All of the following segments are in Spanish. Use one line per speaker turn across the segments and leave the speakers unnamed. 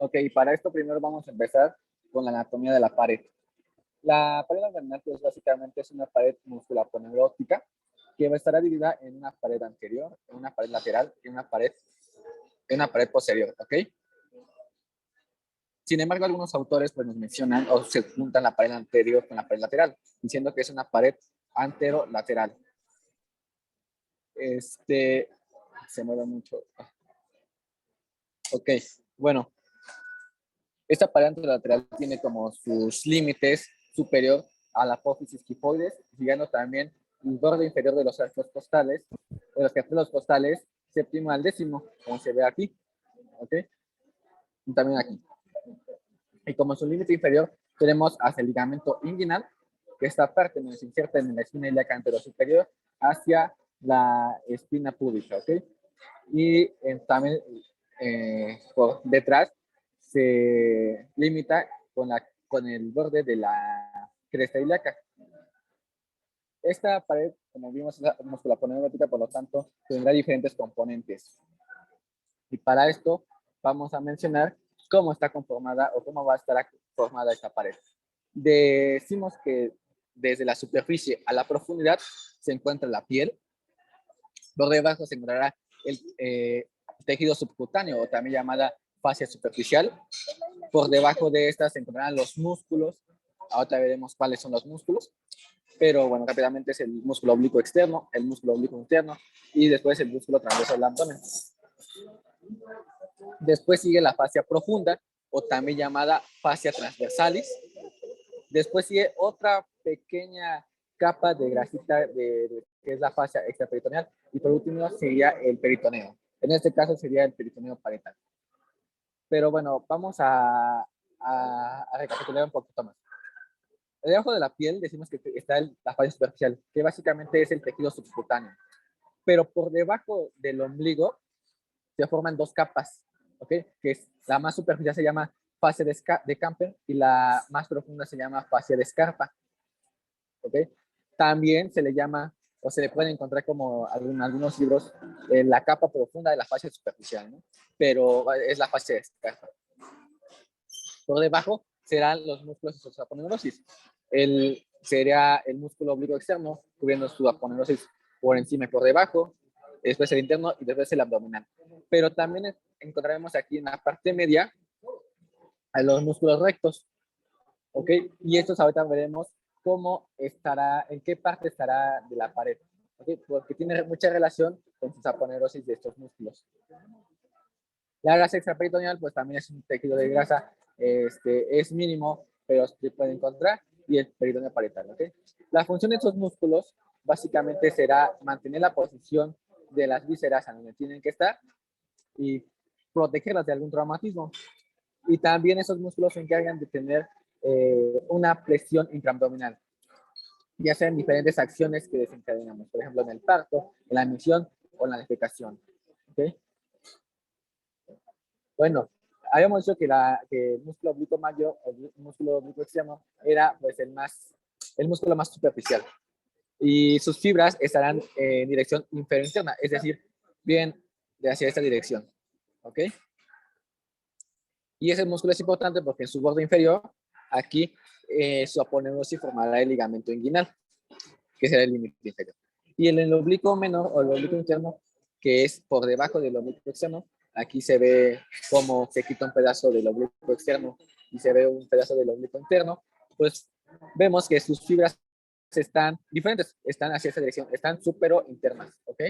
Ok, para esto primero vamos a empezar con la anatomía de la pared. La pared abdominal, pues básicamente es una pared musculoponeurótica que estará dividida en una pared anterior, en una pared lateral y en una pared posterior, ¿ok? Sin embargo, algunos autores pues nos mencionan o se juntan la pared anterior con la pared lateral, diciendo que es una pared anterolateral. Se mueve mucho. Ok, bueno, esta pared anterolateral tiene como sus límites superior a la apófisis quifoides, llegando también el borde inferior de los arcos costales, de los cartílagos costales, séptimo al décimo, como se ve aquí, ¿ok? Y también aquí. Y como su límite inferior, tenemos hasta el ligamento inguinal, que esta parte nos inserta en la espina ilíaca anterosuperior hacia la espina púbica, ¿ok? Y también por detrás se limita con el borde de la cresta ilíaca. Esta pared, como vimos, es musculoponeurótica, por lo tanto, tendrá diferentes componentes. Y para esto vamos a mencionar cómo está conformada o cómo va a estar formada esta pared. Decimos que desde la superficie a la profundidad se encuentra la piel. Por debajo se encontrará el tejido subcutáneo o también llamada fascia superficial. Por debajo de esta se encontrarán los músculos. Ahora veremos cuáles son los músculos. Pero bueno, rápidamente es el músculo oblicuo externo, el músculo oblicuo interno y después el músculo transversal del abdomen. Después sigue la fascia profunda o también llamada fascia transversalis. Después sigue otra pequeña capa de grasita que es la fascia extraperitoneal. Y por último sería el peritoneo. En este caso sería el peritoneo parietal. Pero bueno, vamos a recapitular un poquito más. Debajo de la piel decimos que está la fascia superficial, que básicamente es el tejido subcutáneo. Pero por debajo del ombligo se forman dos capas, ¿ok? Que es, la más superficial se llama fascia de Camper y la más profunda se llama fascia de Scarpa, ¿ok? También se le llama, o se le puede encontrar como en algunos libros, la capa profunda de la fascia superficial, ¿no? Pero es la fascia de Scarpa. Por debajo serán los músculos de su aponeurosis. Sería el músculo oblicuo externo, cubriendo su aponeurosis por encima y por debajo, después el interno y después el abdominal. Pero también encontraremos aquí en la parte media a los músculos rectos, ¿ok? Y estos ahorita veremos cómo estará, en qué parte estará de la pared, ¿ok? Porque tiene mucha relación con sus aponeurosis de estos músculos. La grasa extraperitoneal, pues también es un tejido de grasa, es mínimo, pero se puede encontrar, y el peritoneo parietal, ¿ok? La función de estos músculos básicamente será mantener la posición de las vísceras a donde tienen que estar y protegerlas de algún traumatismo. Y también esos músculos se encargan de tener una presión intraabdominal, ya sea en diferentes acciones que desencadenamos, por ejemplo, en el parto, en la emisión o en la defecación, ¿ok? Bueno, habíamos dicho que el músculo oblicuo mayor, el músculo oblicuo externo, era pues el músculo más superficial. Y sus fibras estarán en dirección inferior interna, es decir, bien hacia esta dirección. ¿Ok? Y ese músculo es importante porque en su borde inferior, aquí, su aponeurosis formará el ligamento inguinal, que será el límite inferior. Y en el oblicuo menor o el oblicuo interno, que es por debajo del oblicuo externo, aquí se ve cómo se quita un pedazo del oblicuo externo y se ve un pedazo del oblicuo interno, pues vemos que sus fibras están diferentes, están hacia esa dirección, están supero-internas, ¿ok?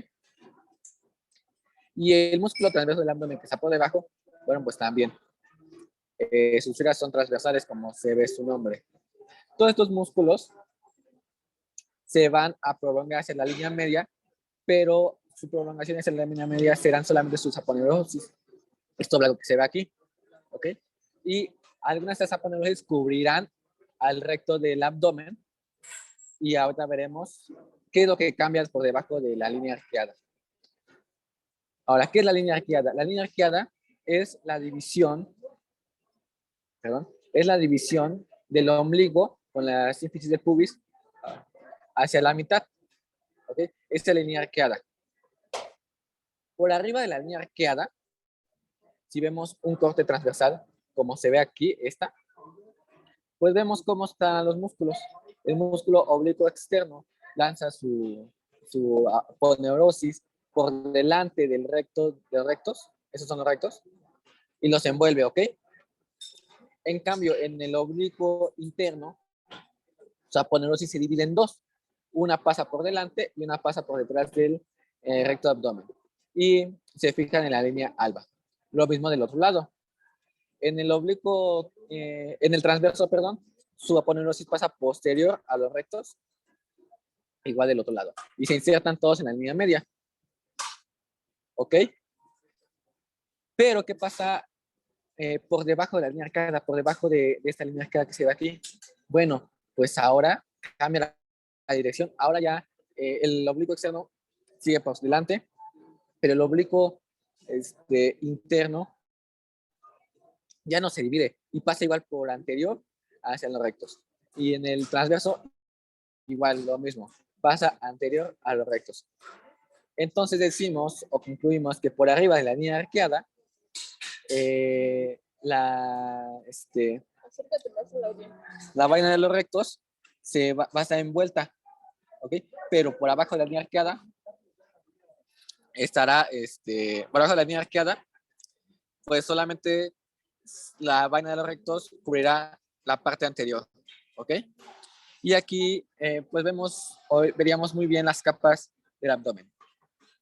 Y el músculo transverso del abdomen que está por debajo, bueno, pues también. Sus fibras son transversales como se ve su nombre. Todos estos músculos se van a prolongar hacia la línea media, pero su prolongación hacia la línea media serán solamente sus aponeurosis. Esto es lo que se ve aquí, ¿ok? Y algunas de estas aponeurosis cubrirán al recto del abdomen y ahora veremos qué es lo que cambia por debajo de la línea arqueada. Ahora, ¿qué es la línea arqueada? La línea arqueada es la división, es la división del ombligo con la sínfisis del pubis hacia la mitad, ¿ok? Esta es la línea arqueada. Por arriba de la línea arqueada, si vemos un corte transversal, como se ve aquí, esta, pues vemos cómo están los músculos. El músculo oblicuo externo lanza su aponeurosis por delante del recto, de rectos, esos son los rectos, y los envuelve, ¿ok? En cambio, en el oblicuo interno, su aponeurosis se divide en dos. Una pasa por delante y una pasa por detrás del recto abdomen. Y se fijan en la línea alba. Lo mismo del otro lado. En el oblicuo, en el transverso, perdón, su aponeurosis pasa posterior a los rectos, igual del otro lado. Y se insertan todos en la línea media. ¿Ok? Pero, ¿qué pasa por debajo de la línea arcada, por debajo de esta línea arcada que se ve aquí? Bueno, pues ahora cambia la dirección. Ahora ya el oblicuo externo sigue por delante, pero el oblicuo interno ya no se divide y pasa igual por anterior hacia los rectos. Y en el transverso, igual lo mismo, pasa anterior a los rectos. Entonces decimos o concluimos que por arriba de la línea arqueada, la vaina de los rectos va a estar envuelta, ¿ok? Pero por abajo de la línea arqueada estará, por abajo de la línea arqueada, pues solamente la vaina de los rectos cubrirá la parte anterior, ¿ok? Y aquí, pues veríamos muy bien las capas del abdomen.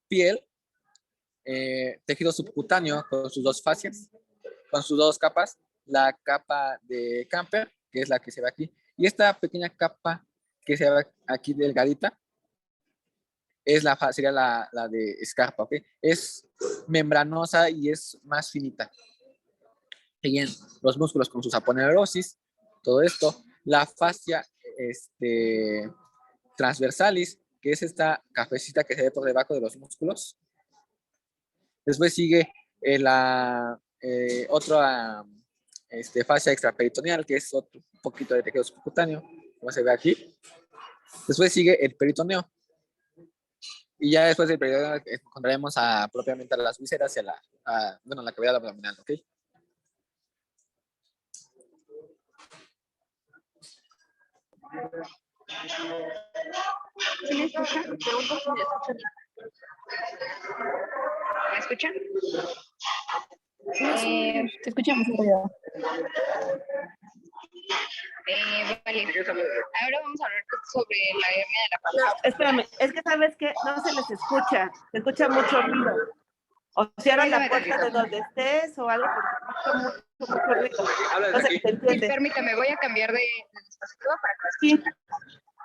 Piel, tejido subcutáneo con sus dos fascias, con sus dos capas, la capa de Camper, que es la que se ve aquí, y esta pequeña capa que se ve aquí delgadita, sería la de escarpa, ¿ok? Es membranosa y es más finita. Siguen los músculos con sus aponeurosis, todo esto, la fascia transversalis, que es esta cafecita que se ve por debajo de los músculos. Después sigue la otra fascia extraperitoneal, que es otro poquito de tejido subcutáneo, como se ve aquí. Después sigue el peritoneo. Y ya después del peritoneo encontraremos propiamente a las vísceras y la cavidad abdominal, ¿ok?
¿Sí me escuchan? Pregunto si me escuchan. ¿Me escuchan?
Te escuchamos, María.
Vale. Ahora vamos a hablar sobre la hernia de la
No, espérame, es que sabes que no se les escucha, se escucha mucho ruido. O cierra la puerta de donde estés o algo porque escucha mucho ruido. No se te entiende.
Sí, permítame, voy a cambiar de dispositivo para que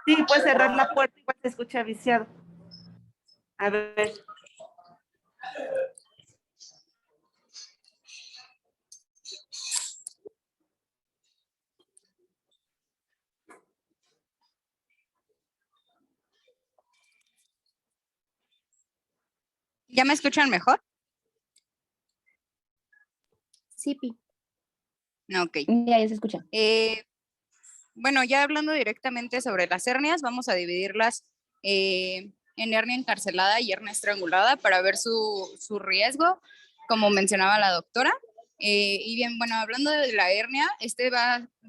Sí, puedes cerrar la puerta, igual se escucha viciado. A ver.
¿Ya me escuchan mejor?
Sí, Pi.
Ok.
Ya se escucha.
Bueno, ya hablando directamente sobre las hernias, vamos a dividirlas en hernia encarcelada y hernia estrangulada para ver su riesgo, como mencionaba la doctora. Y bien, bueno, hablando de la hernia,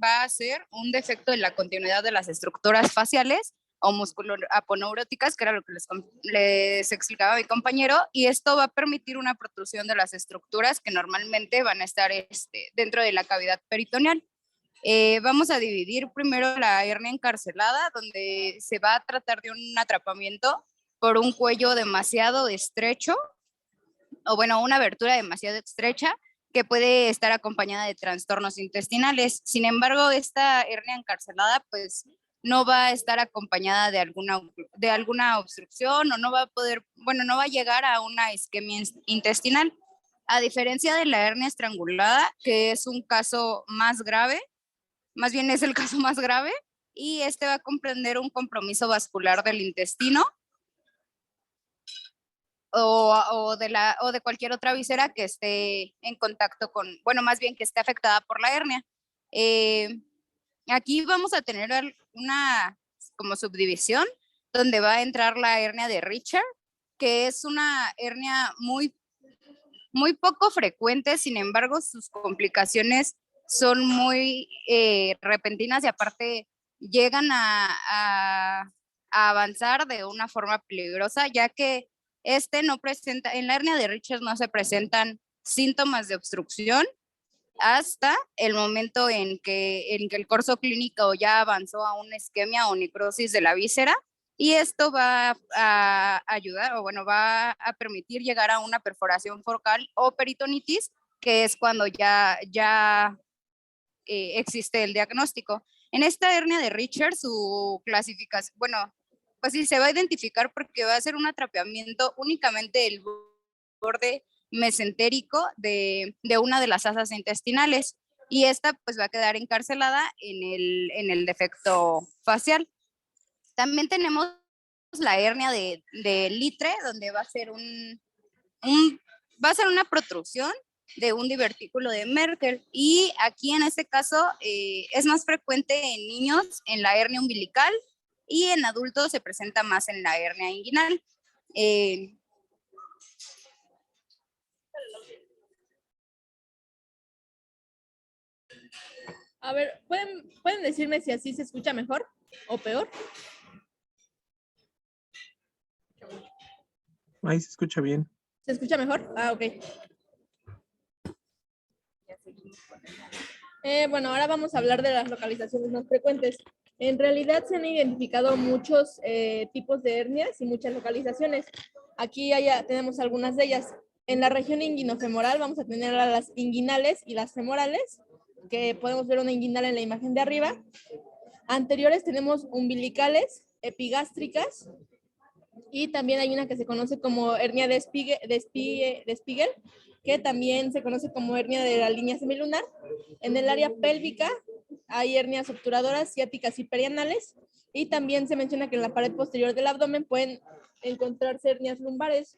va a ser un defecto de la continuidad de las estructuras faciales o musculoaponeuróticas, que era lo que les explicaba mi compañero, y esto va a permitir una protrusión de las estructuras que normalmente van a estar dentro de la cavidad peritoneal. Vamos a dividir primero la hernia encarcelada, donde se va a tratar de un atrapamiento por un cuello demasiado estrecho, o bueno, una abertura demasiado estrecha, que puede estar acompañada de trastornos intestinales. Sin embargo, esta hernia encarcelada, pues, no va a estar acompañada de alguna obstrucción o no va a no va a llegar a una isquemia intestinal. A diferencia de la hernia estrangulada, que es un caso más grave, más bien es el caso más grave, y va a comprender un compromiso vascular del intestino o de cualquier otra víscera que esté en contacto más bien que esté afectada por la hernia. Aquí vamos a tener una como subdivisión donde va a entrar la hernia de Richard, que es una hernia muy, muy poco frecuente, sin embargo, sus complicaciones son muy repentinas y aparte llegan a avanzar de una forma peligrosa, ya que no presenta, en la hernia de Richter no se presentan síntomas de obstrucción hasta el momento en que el curso clínico ya avanzó a una isquemia o necrosis de la víscera, y esto va a ayudar, o bueno, va a permitir llegar a una perforación focal o peritonitis, que es cuando ya existe el diagnóstico. En esta hernia de Richter, su clasificación, bueno, pues sí, se va a identificar porque va a ser un atrapiamiento únicamente del borde mesentérico de una de las asas intestinales, y esta pues va a quedar encarcelada en el defecto facial. También tenemos la hernia de Litre, donde va a ser va a ser una protrusión de un divertículo de Merkel, y aquí en este caso es más frecuente en niños en la hernia umbilical, y en adultos se presenta más en la hernia inguinal.
A ver, ¿pueden decirme si así se escucha mejor o peor?
Ahí se escucha bien.
¿Se escucha mejor? Ah, ok. Bueno, ahora vamos a hablar de las localizaciones más frecuentes. En realidad se han identificado muchos tipos de hernias y muchas localizaciones. Aquí tenemos algunas de ellas. En la región inguinofemoral vamos a tener a las inguinales y las femorales, que podemos ver una inguinal en la imagen de arriba. Anteriores tenemos umbilicales, epigástricas, y también hay una que se conoce como hernia de Spiegel, que también se conoce como hernia de la línea semilunar. En el área pélvica hay hernias obturadoras, ciáticas y perianales, y también se menciona que en la pared posterior del abdomen pueden encontrarse hernias lumbares,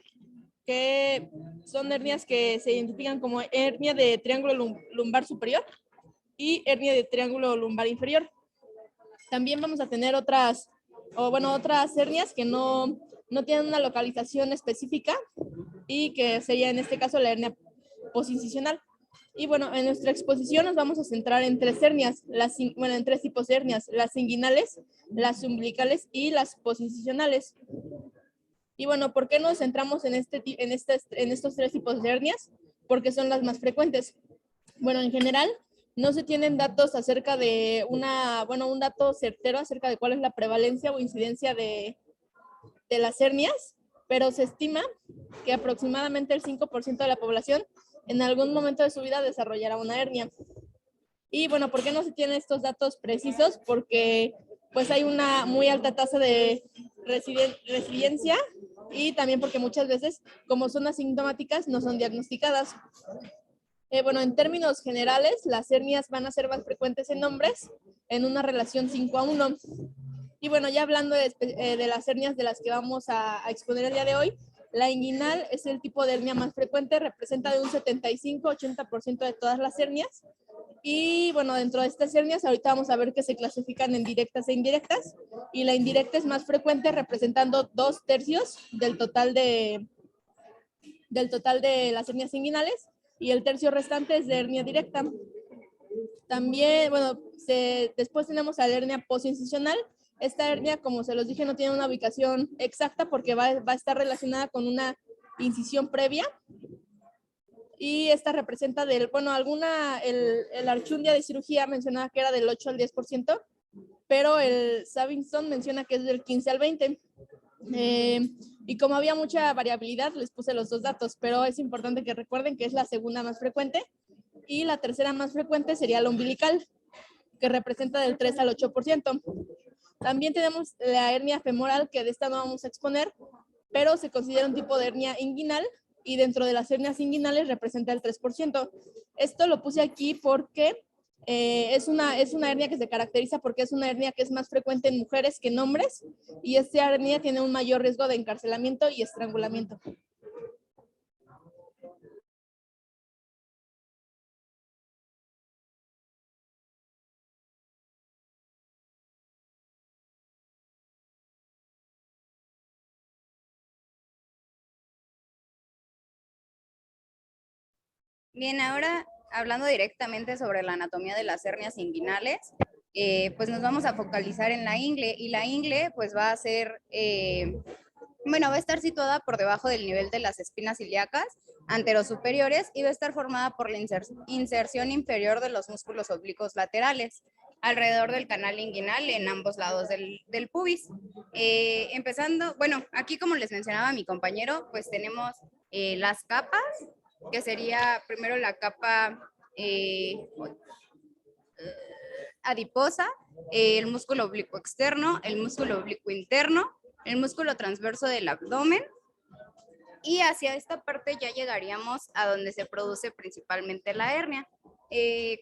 que son hernias que se identifican como hernia de triángulo lumbar superior y hernia de triángulo lumbar inferior. También vamos a tener otras hernias que no tienen una localización específica, y que sería en este caso la hernia posincisional. Y bueno, en nuestra exposición nos vamos a centrar en tres hernias, en tres tipos de hernias: las inguinales, las umbilicales y las posincisionales. Y bueno, ¿por qué nos centramos en estos tres tipos de hernias? Porque son las más frecuentes. Bueno, en general, no se tienen datos acerca de un dato certero acerca de cuál es la prevalencia o incidencia de las hernias, pero se estima que aproximadamente el 5% de la población en algún momento de su vida desarrollará una hernia. Y bueno, ¿por qué no se tienen estos datos precisos? Porque pues hay una muy alta tasa de residencia, y también porque muchas veces, como son asintomáticas, no son diagnosticadas. Bueno, en términos generales, las hernias van a ser más frecuentes en hombres en una relación 5:1. Y bueno, ya hablando de las hernias de las que vamos a exponer el día de hoy, la inguinal es el tipo de hernia más frecuente, representa de un 75-80% de todas las hernias. Y bueno, dentro de estas hernias ahorita vamos a ver que se clasifican en directas e indirectas, y la indirecta es más frecuente, representando 2/3 del total de las hernias inguinales, y el tercio restante es de hernia directa. También, bueno, después tenemos a la hernia posincisional. Esta hernia, como se los dije, no tiene una ubicación exacta porque va a estar relacionada con una incisión previa, y esta representa el Archundia de cirugía mencionaba que era del 8 al 10%, pero el Savinson menciona que es del 15 al 20%. Y como había mucha variabilidad, les puse los dos datos, pero es importante que recuerden que es la segunda más frecuente, y la tercera más frecuente sería la umbilical, que representa del 3 al 8%. También tenemos la hernia femoral, que de esta no vamos a exponer, pero se considera un tipo de hernia inguinal, y dentro de las hernias inguinales representa el 3%. Esto lo puse aquí porque es una hernia que se caracteriza porque es una hernia que es más frecuente en mujeres que en hombres, y esta hernia tiene un mayor riesgo de encarcelamiento y estrangulamiento.
Bien, ahora hablando directamente sobre la anatomía de las hernias inguinales, pues nos vamos a focalizar en la ingle, y la ingle pues va a ser, va a estar situada por debajo del nivel de las espinas ilíacas anterosuperiores y va a estar formada por la inserción inferior de los músculos oblicuos laterales alrededor del canal inguinal en ambos lados del pubis. Empezando, aquí como les mencionaba mi compañero, pues tenemos las capas, que sería primero la capa adiposa, el músculo oblicuo externo, el músculo oblicuo interno, el músculo transverso del abdomen, y hacia esta parte ya llegaríamos a donde se produce principalmente la hernia.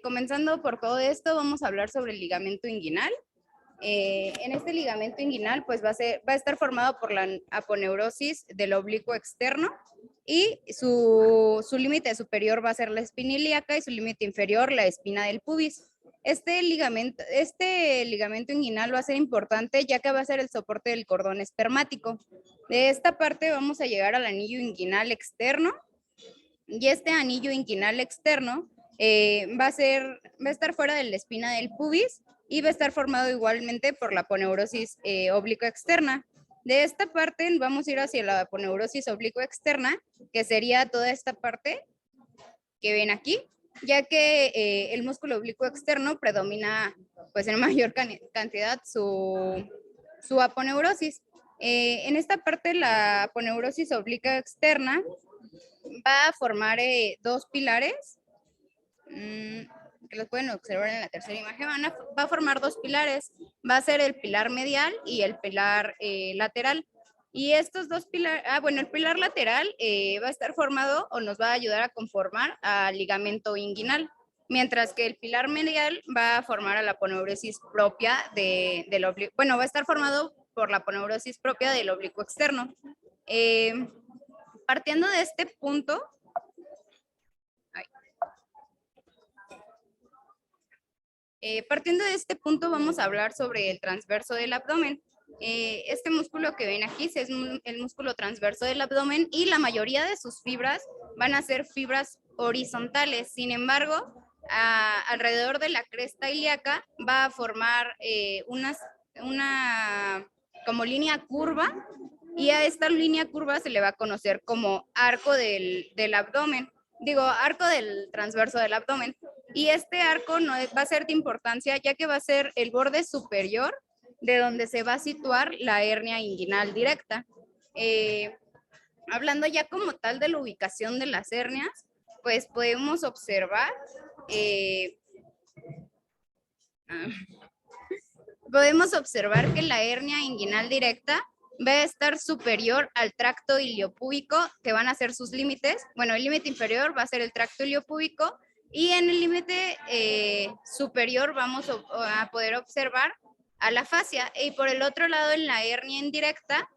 Comenzando por todo esto, vamos a hablar sobre el ligamento inguinal. En este ligamento inguinal pues va a estar formado por la aponeurosis del oblicuo externo, y su límite superior va a ser la espina ilíaca y su límite inferior la espina del pubis. Este ligamento inguinal va a ser importante ya que va a ser el soporte del cordón espermático. De esta parte vamos a llegar al anillo inguinal externo, y este anillo inguinal externo va a estar fuera de la espina del pubis y va a estar formado igualmente por la aponeurosis oblicua externa. De esta parte vamos a ir hacia la aponeurosis oblicua externa, que sería toda esta parte que ven aquí, ya que el músculo oblicuo externo predomina pues en mayor cantidad su aponeurosis. En esta parte la aponeurosis oblicua externa va a formar dos pilares, que los pueden observar en la tercera imagen. Va a formar dos pilares, va a ser el pilar medial y el pilar lateral. Y estos dos pilares, el pilar lateral va a estar formado o nos va a ayudar a conformar al ligamento inguinal, mientras que el pilar medial va a formar a la aponeurosis propia del oblicuo, va a estar formado por la aponeurosis propia del oblicuo externo. Partiendo de este punto, vamos a hablar sobre el transverso del abdomen. Este músculo que ven aquí es el músculo transverso del abdomen, y la mayoría de sus fibras van a ser fibras horizontales. Sin embargo, alrededor de la cresta ilíaca va a formar una como línea curva, y a esta línea curva se le va a conocer como arco del abdomen. Arco del transverso del abdomen. Y este arco no va a ser de importancia, ya que va a ser el borde superior de donde se va a situar la hernia inguinal directa. Hablando ya como tal de la ubicación de las hernias, pues podemos observar que la hernia inguinal directa va a estar superior al tracto iliopúbico, que van a ser sus límites. El límite inferior va a ser el tracto iliopúbico, y en el límite superior vamos a poder observar a la fascia. Y por el otro lado, en la hernia indirecta,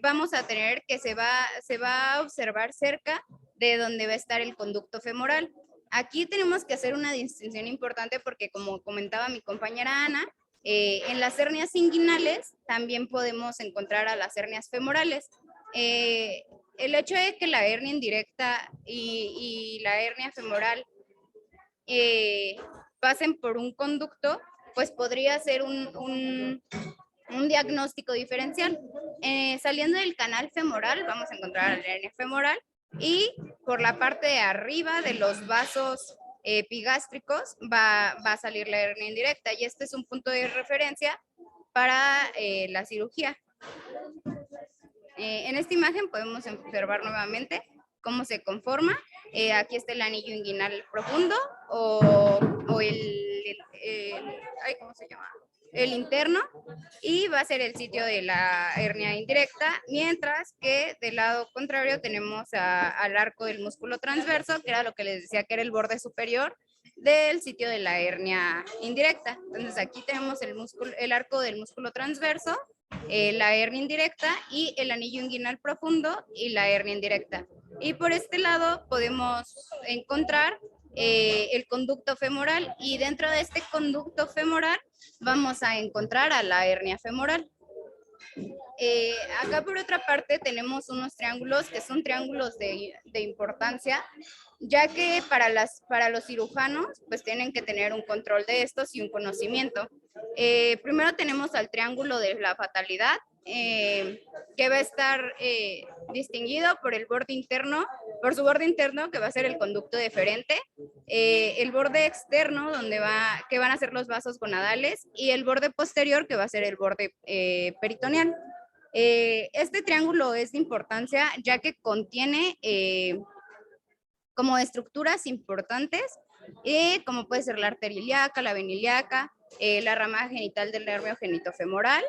vamos a tener que se va a observar cerca de donde va a estar el conducto femoral. Aquí tenemos que hacer una distinción importante porque, como comentaba mi compañera Ana, en las hernias inguinales también podemos encontrar a las hernias femorales. El hecho de que la hernia indirecta y la hernia femoral pasen por un conducto, pues podría ser un diagnóstico diferencial. Saliendo del canal femoral vamos a encontrar la hernia femoral, y por la parte de arriba de los vasos epigástricos va a salir la hernia indirecta, y este es un punto de referencia para la cirugía. En esta imagen podemos observar nuevamente cómo se conforma. Aquí está el anillo inguinal profundo o ¿cómo se llama? El interno, y va a ser el sitio de la hernia indirecta, mientras que del lado contrario tenemos al arco del músculo transverso, que era lo que les decía que era el borde superior del sitio de la hernia indirecta. Entonces aquí tenemos el arco del músculo transverso, la hernia indirecta, y el anillo inguinal profundo y la hernia indirecta. Y por este lado podemos encontrar el conducto femoral, y dentro de este conducto femoral vamos a encontrar a la hernia femoral. Acá por otra parte tenemos unos triángulos que son triángulos de importancia, ya que para los cirujanos pues tienen que tener un control de estos y un conocimiento. Primero tenemos al triángulo de la fatalidad, que va a estar distinguido por el borde interno, por su borde interno, que va a ser el conducto deferente, el borde externo, que van a ser los vasos gonadales, y el borde posterior, que va a ser el borde peritoneal. Este triángulo es de importancia ya que contiene como estructuras importantes, como puede ser la arteria ilíaca, la vena ilíaca, la rama genital del nervio genitofemoral,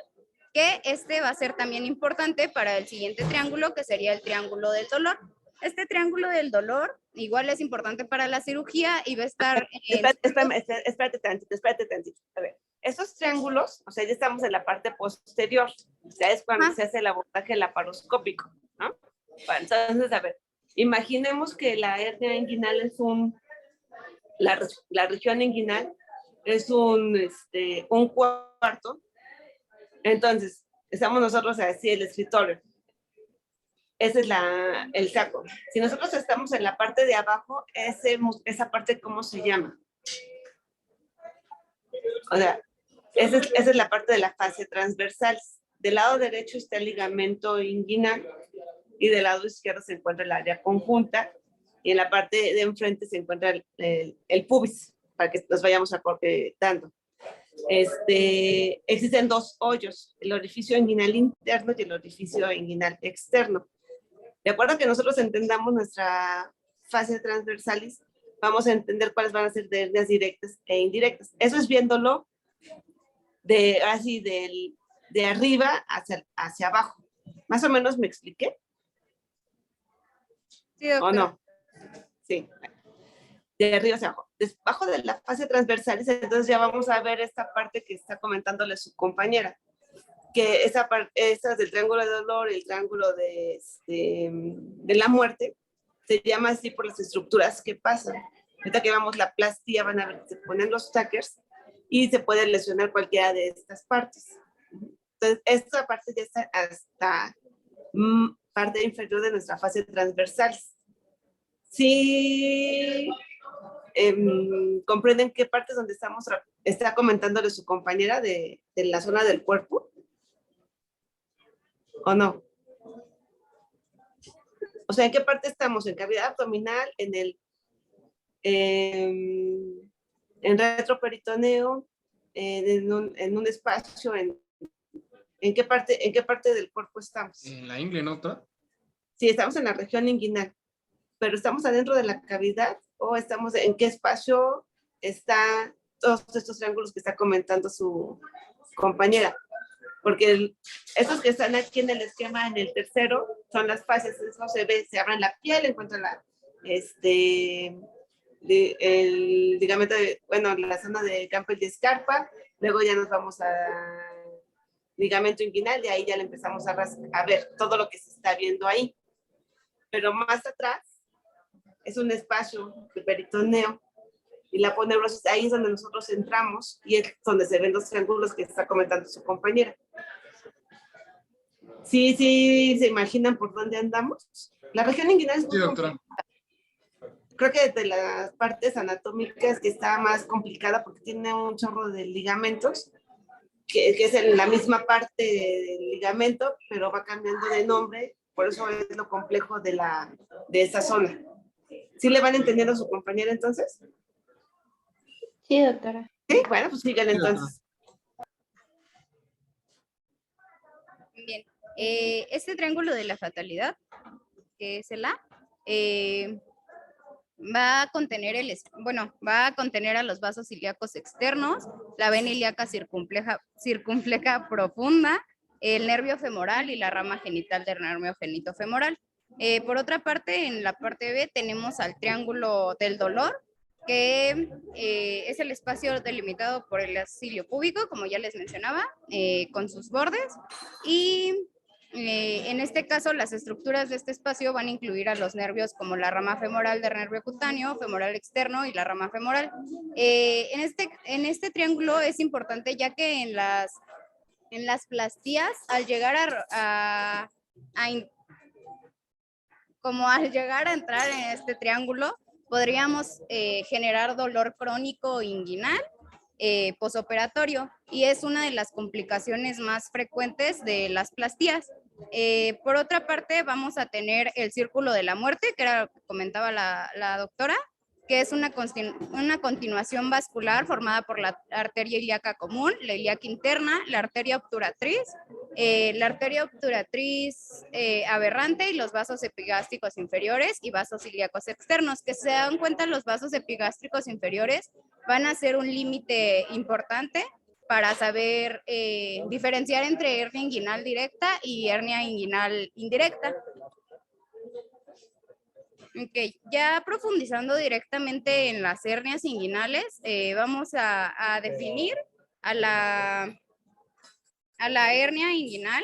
que este va a ser también importante para el siguiente triángulo, que sería el triángulo del dolor. Este triángulo del dolor igual es importante para la cirugía y va a estar...
Espérate tantito. A ver, esos triángulos, o sea, ya estamos en la parte posterior, ya es cuando se hace el abordaje laparoscópico, ¿no? Bueno, entonces, a ver, imaginemos que la hernia inguinal es la región inguinal es un cuarto. Entonces, estamos nosotros así, el escritorio. Ese es el saco. Si nosotros estamos en la parte de abajo, esa parte, ¿cómo se llama? O sea, esa es la parte de la fascia transversal. Del lado derecho está el ligamento inguinal y del lado izquierdo se encuentra el área conjunta y en la parte de enfrente se encuentra el pubis, para que nos vayamos dando. Existen dos hoyos, el orificio inguinal interno y el orificio inguinal externo. De acuerdo a que nosotros entendamos nuestra fascia transversalis, vamos a entender cuáles van a ser de hernias directas e indirectas. Eso es viéndolo de arriba hacia abajo. ¿Más o menos me expliqué?
Sí, doctora.
¿O no? Sí. De arriba hacia abajo. Debajo de la fascia transversalis, entonces ya vamos a ver esta parte que está comentándole su compañera, que esta es del triángulo de dolor, el triángulo de la muerte, se llama así por las estructuras que pasan. Ahorita que vamos la plastía, van a ver que se ponen los tackers y se puede lesionar cualquiera de estas partes. Entonces, esta parte ya está hasta parte inferior de nuestra fascia transversal. Sí, comprenden qué partes donde está comentándole su compañera de la zona del cuerpo, ¿o no? O sea, ¿en qué parte estamos? ¿En cavidad abdominal? ¿En retroperitoneo? ¿En un espacio? ¿En qué parte del cuerpo estamos?
En la ingle, ¿no, doctora?
Sí, estamos en la región inguinal, pero ¿estamos adentro de la cavidad o estamos en qué espacio está todos estos triángulos que está comentando su compañera? Porque estos que están aquí en el esquema, en el tercero, son las fases. Eso se ve, se abre la piel, encuentra el ligamento, la zona de Campbell y Scarpa, luego ya nos vamos a ligamento inguinal, y ahí ya le empezamos a ver todo lo que se está viendo ahí. Pero más atrás es un espacio de peritoneo, y la aponeurosis, ahí es donde nosotros entramos, y es donde se ven los triángulos que está comentando su compañera. Sí, ¿se imaginan por dónde andamos? La región inguinal es muy complicada. Creo que de las partes anatómicas que está más complicada porque tiene un chorro de ligamentos, que es en la misma parte del ligamento, pero va cambiando de nombre, por eso es lo complejo de esa zona. ¿Sí le van entendiendo a su compañera entonces?
Sí, doctora.
Sí, bueno, pues síganle entonces.
Bien, este triángulo de la fatalidad, que es el A, va a contener a los vasos ilíacos externos, la vena ilíaca circunfleja profunda, el nervio femoral y la rama genital del nervio genitofemoral. Por otra parte, en la parte B tenemos al triángulo del dolor, que es el espacio delimitado por el cilio púbico, como ya les mencionaba, con sus bordes, y en este caso las estructuras de este espacio van a incluir a los nervios como la rama femoral del nervio cutáneo, femoral externo y la rama femoral. En este triángulo es importante ya que en las plastías, al llegar como al llegar a entrar en este triángulo, podríamos generar dolor crónico inguinal posoperatorio, y es una de las complicaciones más frecuentes de las plastías. Por otra parte, vamos a tener el círculo de la muerte, que era lo que comentaba la doctora, que es una continuación vascular formada por la arteria ilíaca común, la ilíaca interna, la arteria obturatriz aberrante y los vasos epigástricos inferiores y vasos ilíacos externos. Que se dan cuenta, los vasos epigástricos inferiores van a ser un límite importante para saber diferenciar entre hernia inguinal directa y hernia inguinal indirecta. Ok, ya profundizando directamente en las hernias inguinales, vamos a definir a la hernia inguinal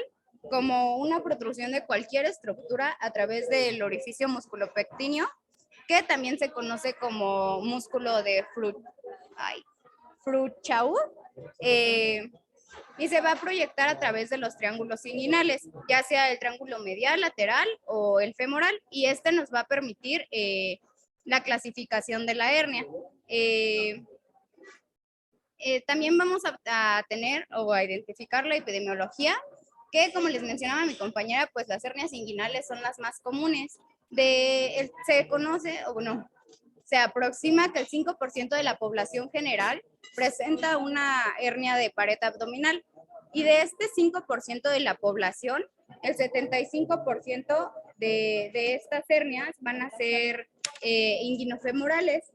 como una protrusión de cualquier estructura a través del orificio musculopectíneo, que también se conoce como músculo de Frouchau, y se va a proyectar a través de los triángulos inguinales, ya sea el triángulo medial, lateral o el femoral, y este nos va a permitir la clasificación de la hernia. También vamos a tener o a identificar la epidemiología, que como les mencionaba mi compañera, pues las hernias inguinales son las más comunes. Se conoce, o bueno, se aproxima que el 5% de la población general presenta una hernia de pared abdominal, y de este 5% de la población, el 75% de estas hernias van a ser inguinofemorales.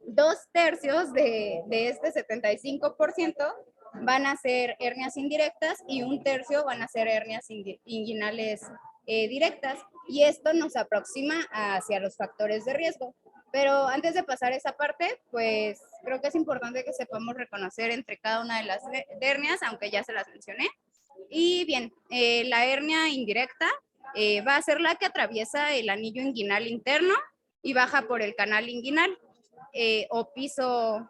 2/3 de este 75% van a ser hernias indirectas y 1/3 van a ser hernias inguinales directas, y esto nos aproxima hacia los factores de riesgo. Pero antes de pasar esa parte, pues creo que es importante que sepamos reconocer entre cada una de las hernias, aunque ya se las mencioné. Y bien, la hernia indirecta va a ser la que atraviesa el anillo inguinal interno y baja por el canal inguinal o piso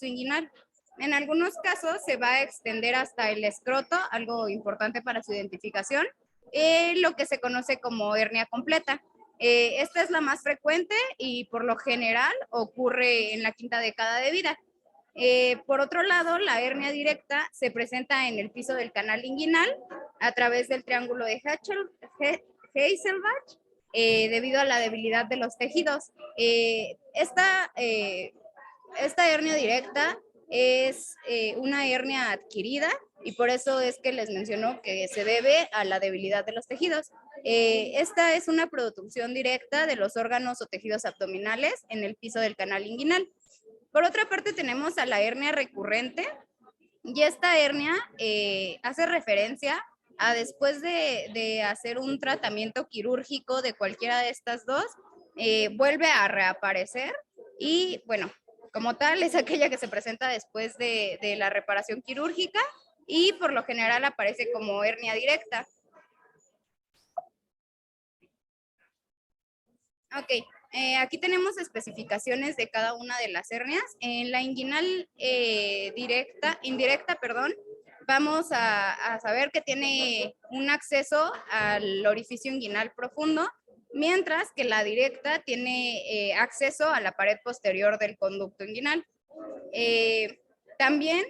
inguinal. En algunos casos se va a extender hasta el escroto, algo importante para su identificación, lo que se conoce como hernia completa. Esta es la más frecuente y por lo general ocurre en la quinta década de vida. Por otro lado, la hernia directa se presenta en el piso del canal inguinal a través del triángulo de Heiselbach, debido a la debilidad de los tejidos. Esta hernia directa es una hernia adquirida, y por eso es que les menciono que se debe a la debilidad de los tejidos. Esta es una protrusión directa de los órganos o tejidos abdominales en el piso del canal inguinal. Por otra parte, tenemos a la hernia recurrente, y esta hernia hace referencia a después de hacer un tratamiento quirúrgico de cualquiera de estas dos, vuelve a reaparecer, y bueno, como tal es aquella que se presenta después de la reparación quirúrgica, y por lo general aparece como hernia directa. Ok, aquí tenemos especificaciones de cada una de las hernias. En la inguinal indirecta, vamos a saber que tiene un acceso al orificio inguinal profundo, mientras que la directa tiene acceso a la pared posterior del conducto inguinal. También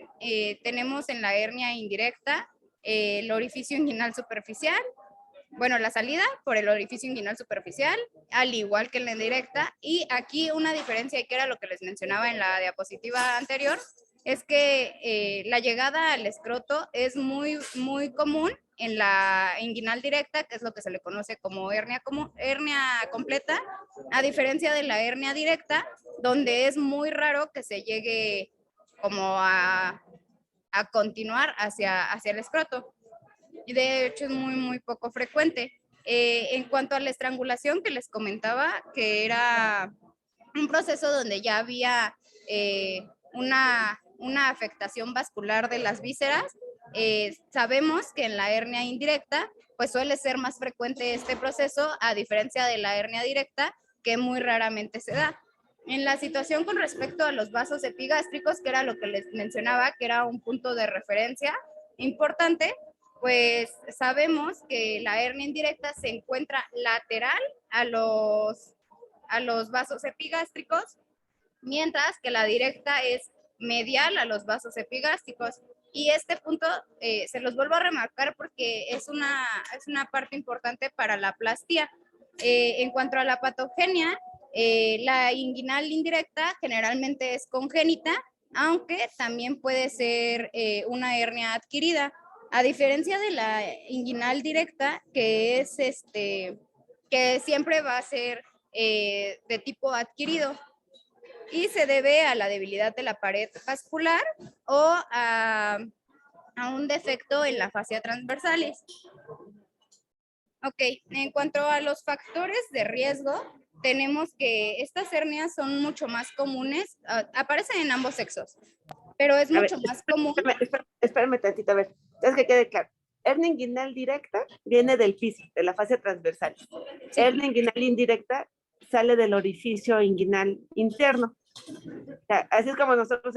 tenemos en la hernia indirecta el orificio inguinal superficial, bueno, la salida por el orificio inguinal superficial, al igual que en la indirecta. Y aquí una diferencia, y que era lo que les mencionaba en la diapositiva anterior, es que la llegada al escroto es muy, muy común en la inguinal directa, que es lo que se le conoce como hernia completa, a diferencia de la hernia directa, donde es muy raro que se llegue como a continuar hacia el escroto. Y de hecho es muy, muy poco frecuente. En cuanto a la estrangulación que les comentaba, que era un proceso donde ya había una afectación vascular de las vísceras, sabemos que en la hernia indirecta pues suele ser más frecuente este proceso, a diferencia de la hernia directa, que muy raramente se da. En la situación con respecto a los vasos epigástricos, que era lo que les mencionaba, que era un punto de referencia, importante, pues sabemos que la hernia indirecta se encuentra lateral a los vasos epigástricos, mientras que la directa es medial a los vasos epigástricos. Y este punto se los vuelvo a remarcar porque es una parte importante para la aplastía. En cuanto a la patogenia, la inguinal indirecta generalmente es congénita, aunque también puede ser una hernia adquirida. A diferencia de la inguinal directa, que es que siempre va a ser de tipo adquirido y se debe a la debilidad de la pared vascular o a un defecto en la fascia transversalis. Ok, en cuanto a los factores de riesgo, tenemos que estas hernias son mucho más comunes, aparecen en ambos sexos, pero es mucho más común.
Espérame tantito, a ver, entonces que quede claro. Hernia inguinal directa viene del piso, de la fascia transversal. Sí. Hernia inguinal indirecta sale del orificio inguinal interno. O sea, así es como nosotros,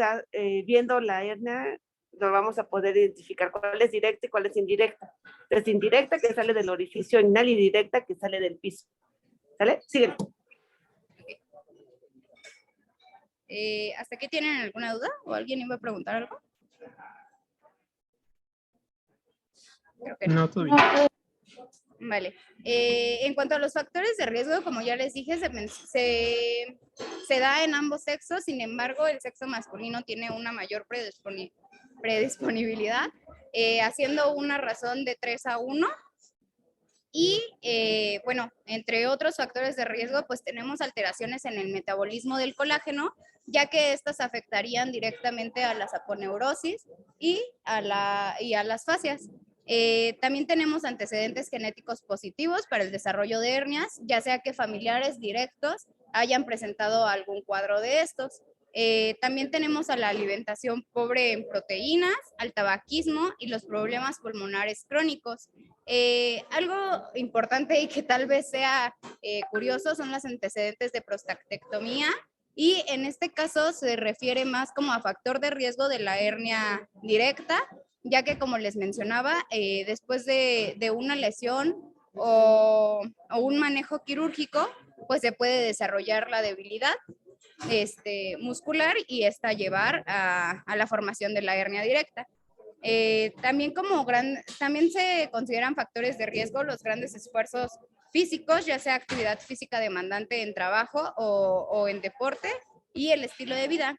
viendo la hernia, lo vamos a poder identificar cuál es directa y cuál es indirecta. Es indirecta que sale del orificio inguinal y directa que sale del piso. ¿Sale? Sígueme.
¿Hasta aquí tienen alguna duda? ¿O alguien iba a preguntar algo? Creo que no.
Todo bien.
Vale. En cuanto a los factores de riesgo, como ya les dije, se da en ambos sexos. Sin embargo, el sexo masculino tiene una mayor predisponibilidad, haciendo una razón de 3-1. Y bueno, entre otros factores de riesgo, pues tenemos alteraciones en el metabolismo del colágeno, ya que estas afectarían directamente a la saponeurosis y a las fascias. También tenemos antecedentes genéticos positivos para el desarrollo de hernias, ya sea que familiares directos hayan presentado algún cuadro de estos. También tenemos a la alimentación pobre en proteínas, al tabaquismo y los problemas pulmonares crónicos. Algo importante y que tal vez sea curioso son los antecedentes de prostatectomía, y en este caso se refiere más como a factor de riesgo de la hernia directa, ya que, como les mencionaba, después de una lesión o un manejo quirúrgico, pues se puede desarrollar la debilidad muscular y esta llevar a la formación de la hernia directa. También se consideran factores de riesgo los grandes esfuerzos físicos, ya sea actividad física demandante en trabajo o en deporte, y el estilo de vida.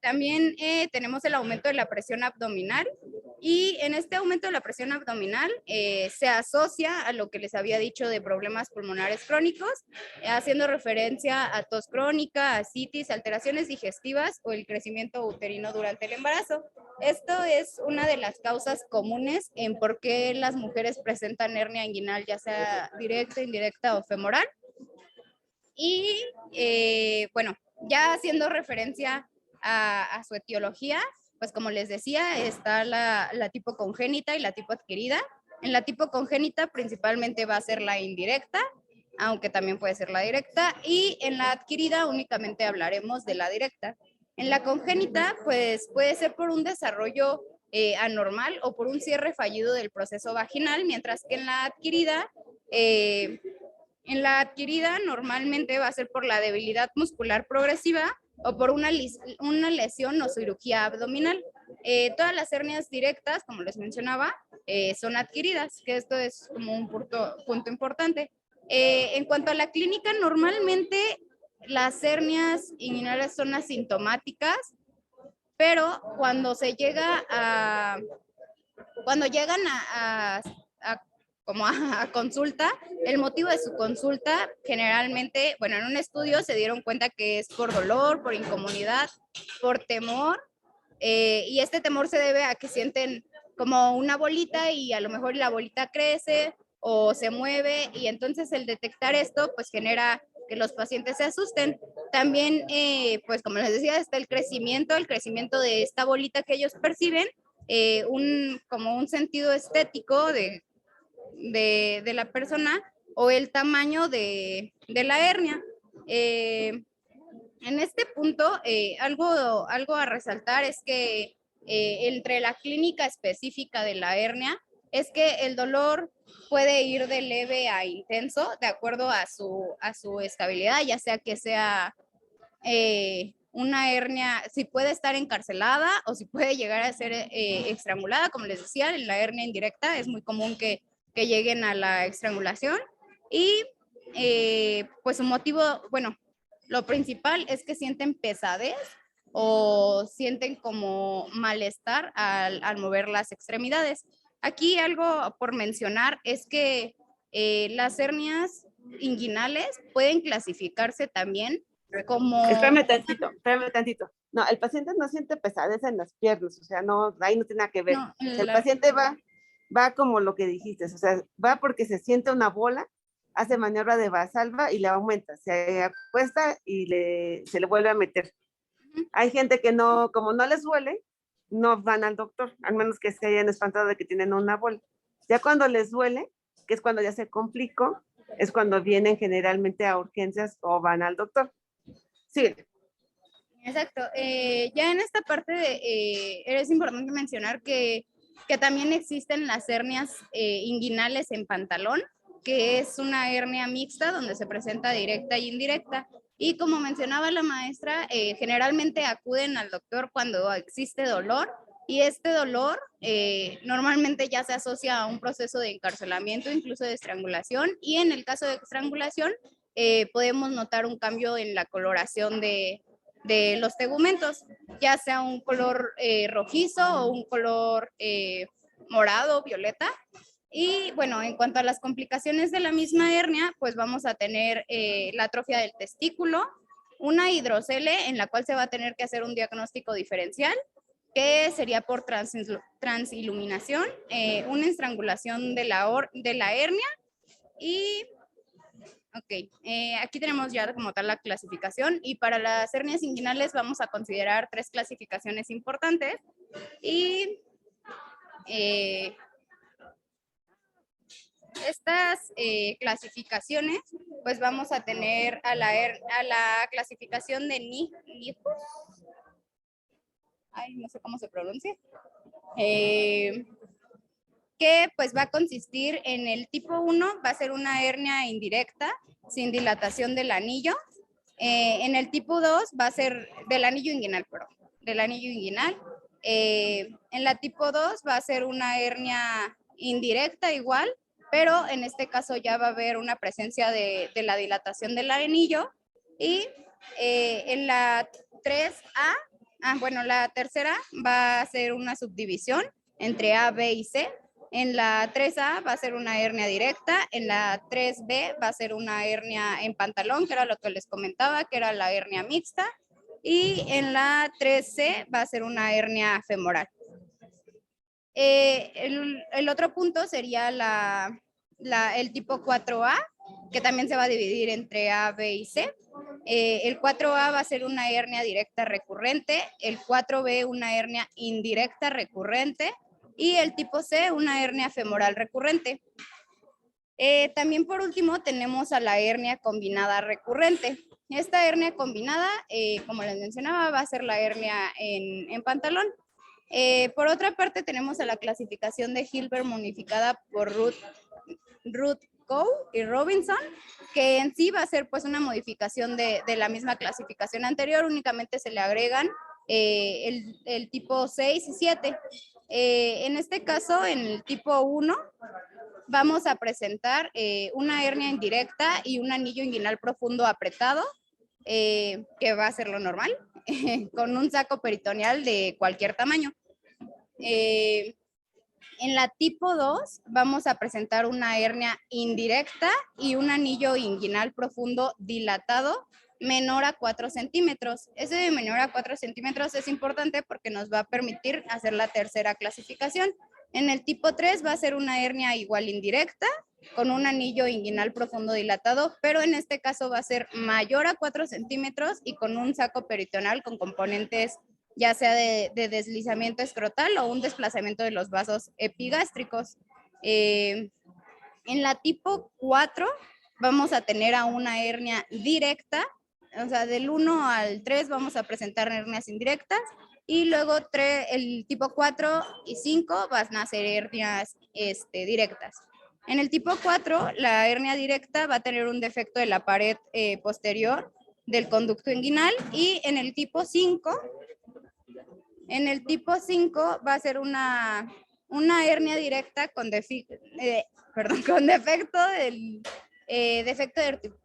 También tenemos el aumento de la presión abdominal, y en este aumento de la presión abdominal se asocia a lo que les había dicho de problemas pulmonares crónicos, haciendo referencia a tos crónica, ascitis, alteraciones digestivas o el crecimiento uterino durante el embarazo. Esto es una de las causas comunes en por qué las mujeres presentan hernia inguinal, ya sea directa, indirecta o femoral. Y bueno, ya haciendo referencia a su etiología, pues como les decía, está la tipo congénita y la tipo adquirida. En la tipo congénita principalmente va a ser la indirecta, aunque también puede ser la directa, y en la adquirida únicamente hablaremos de la directa. En la congénita, pues puede ser por un desarrollo anormal o por un cierre fallido del proceso vaginal, mientras que en la adquirida normalmente va a ser por la debilidad muscular progresiva o por una lesión o cirugía abdominal. Todas las hernias directas, como les mencionaba, son adquiridas, que esto es como un punto importante. En cuanto a la clínica, normalmente las hernias inguinales son asintomáticas, pero cuando llegan a consulta, el motivo de su consulta generalmente, bueno, en un estudio se dieron cuenta que es por dolor, por incomodidad, por temor, y este temor se debe a que sienten como una bolita y a lo mejor la bolita crece o se mueve, y entonces el detectar esto pues genera que los pacientes se asusten. También, pues como les decía, está el crecimiento de esta bolita que ellos perciben, como un sentido estético de la persona, o el tamaño de la hernia. En este punto, algo a resaltar es que entre la clínica específica de la hernia es que el dolor puede ir de leve a intenso de acuerdo a su estabilidad, ya sea que sea una hernia, si puede estar encarcelada o si puede llegar a ser estrangulada, como les decía, en la hernia indirecta es muy común que lleguen a la estrangulación y pues su motivo, bueno, lo principal es que sienten pesadez o sienten como malestar al mover las extremidades. Aquí algo por mencionar es que las hernias inguinales pueden clasificarse también como...
Espérame tantito, espérame tantito. No, el paciente no siente pesadez en las piernas, o sea, no, ahí no tiene nada que ver.
No,
O sea, el paciente va como lo que dijiste, o sea, va porque se siente una bola, hace maniobra de Valsalva y le aumenta, se acuesta y se le vuelve a meter. Hay gente que no, como no les duele, no van al doctor, al menos que se hayan espantado de que tienen una bola. Ya cuando les duele, que es cuando ya se complicó, es cuando vienen generalmente a urgencias o van al doctor. Sí.
Exacto. Ya en esta parte es importante mencionar que también existen las hernias inguinales en pantalón, que es una hernia mixta donde se presenta directa y indirecta. Y como mencionaba la maestra, generalmente acuden al doctor cuando existe dolor y este dolor normalmente ya se asocia a un proceso de encarcelamiento, incluso de estrangulación. Y en el caso de estrangulación, podemos notar un cambio en la coloración de los tegumentos, ya sea un color rojizo o un color morado, violeta. Y bueno, en cuanto a las complicaciones de la misma hernia, pues vamos a tener la atrofia del testículo, una hidrocele en la cual se va a tener que hacer un diagnóstico diferencial, que sería por transiluminación, una estrangulación de la hernia y... Ok, aquí tenemos ya como tal la clasificación y para las hernias inguinales vamos a considerar 3 clasificaciones importantes y estas clasificaciones pues vamos a tener a la clasificación de Nijus, ay, no sé cómo se pronuncia, que pues va a consistir en el tipo 1, va a ser una hernia indirecta sin dilatación del anillo. En el tipo 2 va a ser del anillo inguinal, perdón, del anillo inguinal. En la tipo 2 va a ser una hernia indirecta igual, pero en este caso ya va a haber una presencia de la dilatación del anillo. Y en la 3A, bueno, la tercera va a ser una subdivisión entre A, B y C. En la 3A va a ser una hernia directa, en la 3B va a ser una hernia en pantalón, que era lo que les comentaba, que era la hernia mixta, y en la 3C va a ser una hernia femoral. El otro punto sería el tipo 4A, que también se va a dividir entre A, B y C. El 4A va a ser una hernia directa recurrente, el 4B una hernia indirecta recurrente, y el tipo C, una hernia femoral recurrente. También por último tenemos a la hernia combinada recurrente. Esta hernia combinada, como les mencionaba, va a ser la hernia en pantalón. Por otra parte tenemos a la clasificación de Hilbert modificada por Ruth Coe y Robinson, que en sí va a ser pues una modificación de la misma clasificación anterior, únicamente se le agregan el tipo 6 y 7. En este caso, en el tipo 1, vamos a presentar una hernia indirecta y un anillo inguinal profundo apretado, que va a ser lo normal, con un saco peritoneal de cualquier tamaño. En la tipo 2 vamos a presentar una hernia indirecta y un anillo inguinal profundo dilatado menor a 4 centímetros. Ese de menor a 4 centímetros es importante porque nos va a permitir hacer la tercera clasificación. En el tipo 3 va a ser una hernia igual indirecta con un anillo inguinal profundo dilatado, pero en este caso va a ser mayor a 4 centímetros y con un saco peritoneal con componentes ya sea de deslizamiento escrotal o un desplazamiento de los vasos epigástricos. En la tipo 4 vamos a tener a una hernia directa, o sea, del 1 al 3 vamos a presentar hernias indirectas y luego el tipo 4 y 5 van a ser hernias directas. En el tipo 4, la hernia directa va a tener un defecto de la pared posterior del conducto inguinal, y en el tipo 5 va a ser una hernia directa con defecto del defecto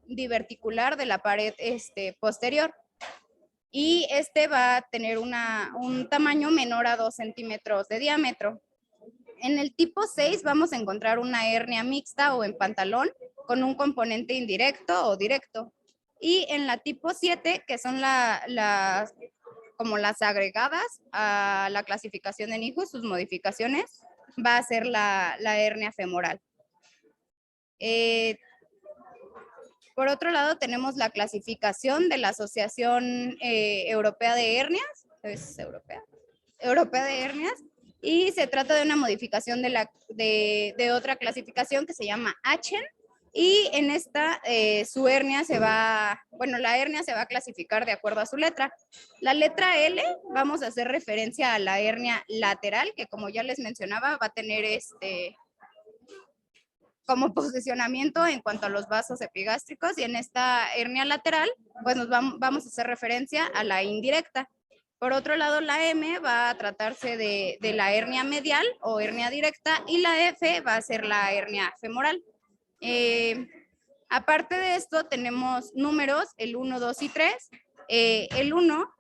diverticular de la pared posterior, y va a tener un tamaño menor a 2 centímetros de diámetro. En el tipo 6 vamos a encontrar una hernia mixta o en pantalón con un componente indirecto o directo. Y en la tipo 7, que son como las agregadas a la clasificación de NIJU, sus modificaciones, va a ser la hernia femoral. Por otro lado, tenemos la clasificación de la Asociación Europea de Hernias, es europea de hernias, y se trata de una modificación de otra clasificación que se llama ACHEN, y en esta la hernia se va a clasificar de acuerdo a su letra. La letra L, vamos a hacer referencia a la hernia lateral, que como ya les mencionaba, va a tener como posicionamiento en cuanto a los vasos epigástricos, y en esta hernia lateral, pues vamos a hacer referencia a la indirecta. Por otro lado, la M va a tratarse de la hernia medial o hernia directa, y la F va a ser la hernia femoral. Aparte de esto, tenemos números, el 1, 2 y 3. El 1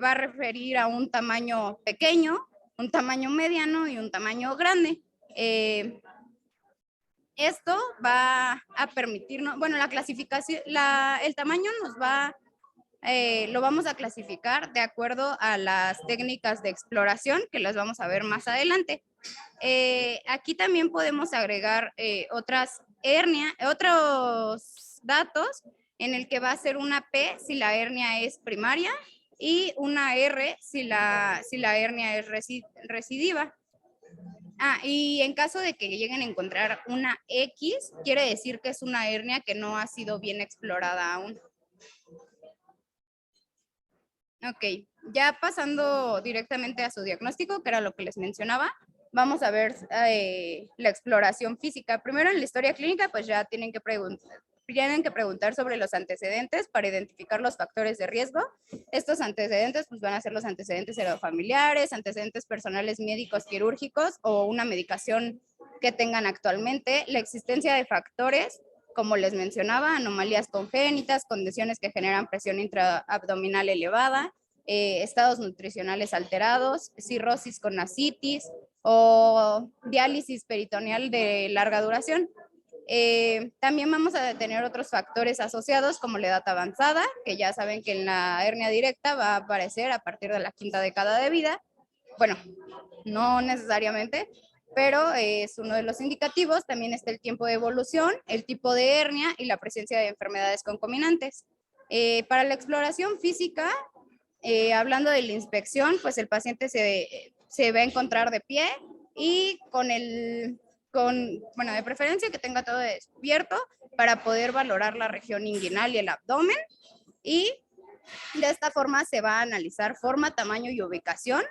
va a referir a un tamaño pequeño, un tamaño mediano y un tamaño grande. Esto va a permitirnos, bueno, la clasificación, el tamaño lo vamos a clasificar de acuerdo a las técnicas de exploración, que las vamos a ver más adelante. Aquí también podemos agregar otros datos, en el que va a ser una P si la hernia es primaria y una R si la hernia es recidiva. Y en caso de que lleguen a encontrar una X, quiere decir que es una hernia que no ha sido bien explorada aún. Ok, ya pasando directamente a su diagnóstico, que era lo que les mencionaba, vamos a ver la exploración física. Primero, en la historia clínica, pues ya tienen que preguntar sobre los antecedentes para identificar los factores de riesgo. Estos antecedentes pues van a ser los antecedentes heredofamiliares, antecedentes personales médicos quirúrgicos o una medicación que tengan actualmente, la existencia de factores, como les mencionaba, anomalías congénitas, condiciones que generan presión intraabdominal elevada, estados nutricionales alterados, cirrosis con ascitis o diálisis peritoneal de larga duración. También vamos a tener otros factores asociados como la edad avanzada, que ya saben que en la hernia directa va a aparecer a partir de la 5ª década de vida. Bueno, no necesariamente, pero es uno de los indicativos. También está el tiempo de evolución, el tipo de hernia y la presencia de enfermedades concomitantes. Para la exploración física, hablando de la inspección, pues el paciente se va a encontrar de pie y de preferencia que tenga todo despierto para poder valorar la región inguinal y el abdomen, y de esta forma se va a analizar forma, tamaño y ubicación.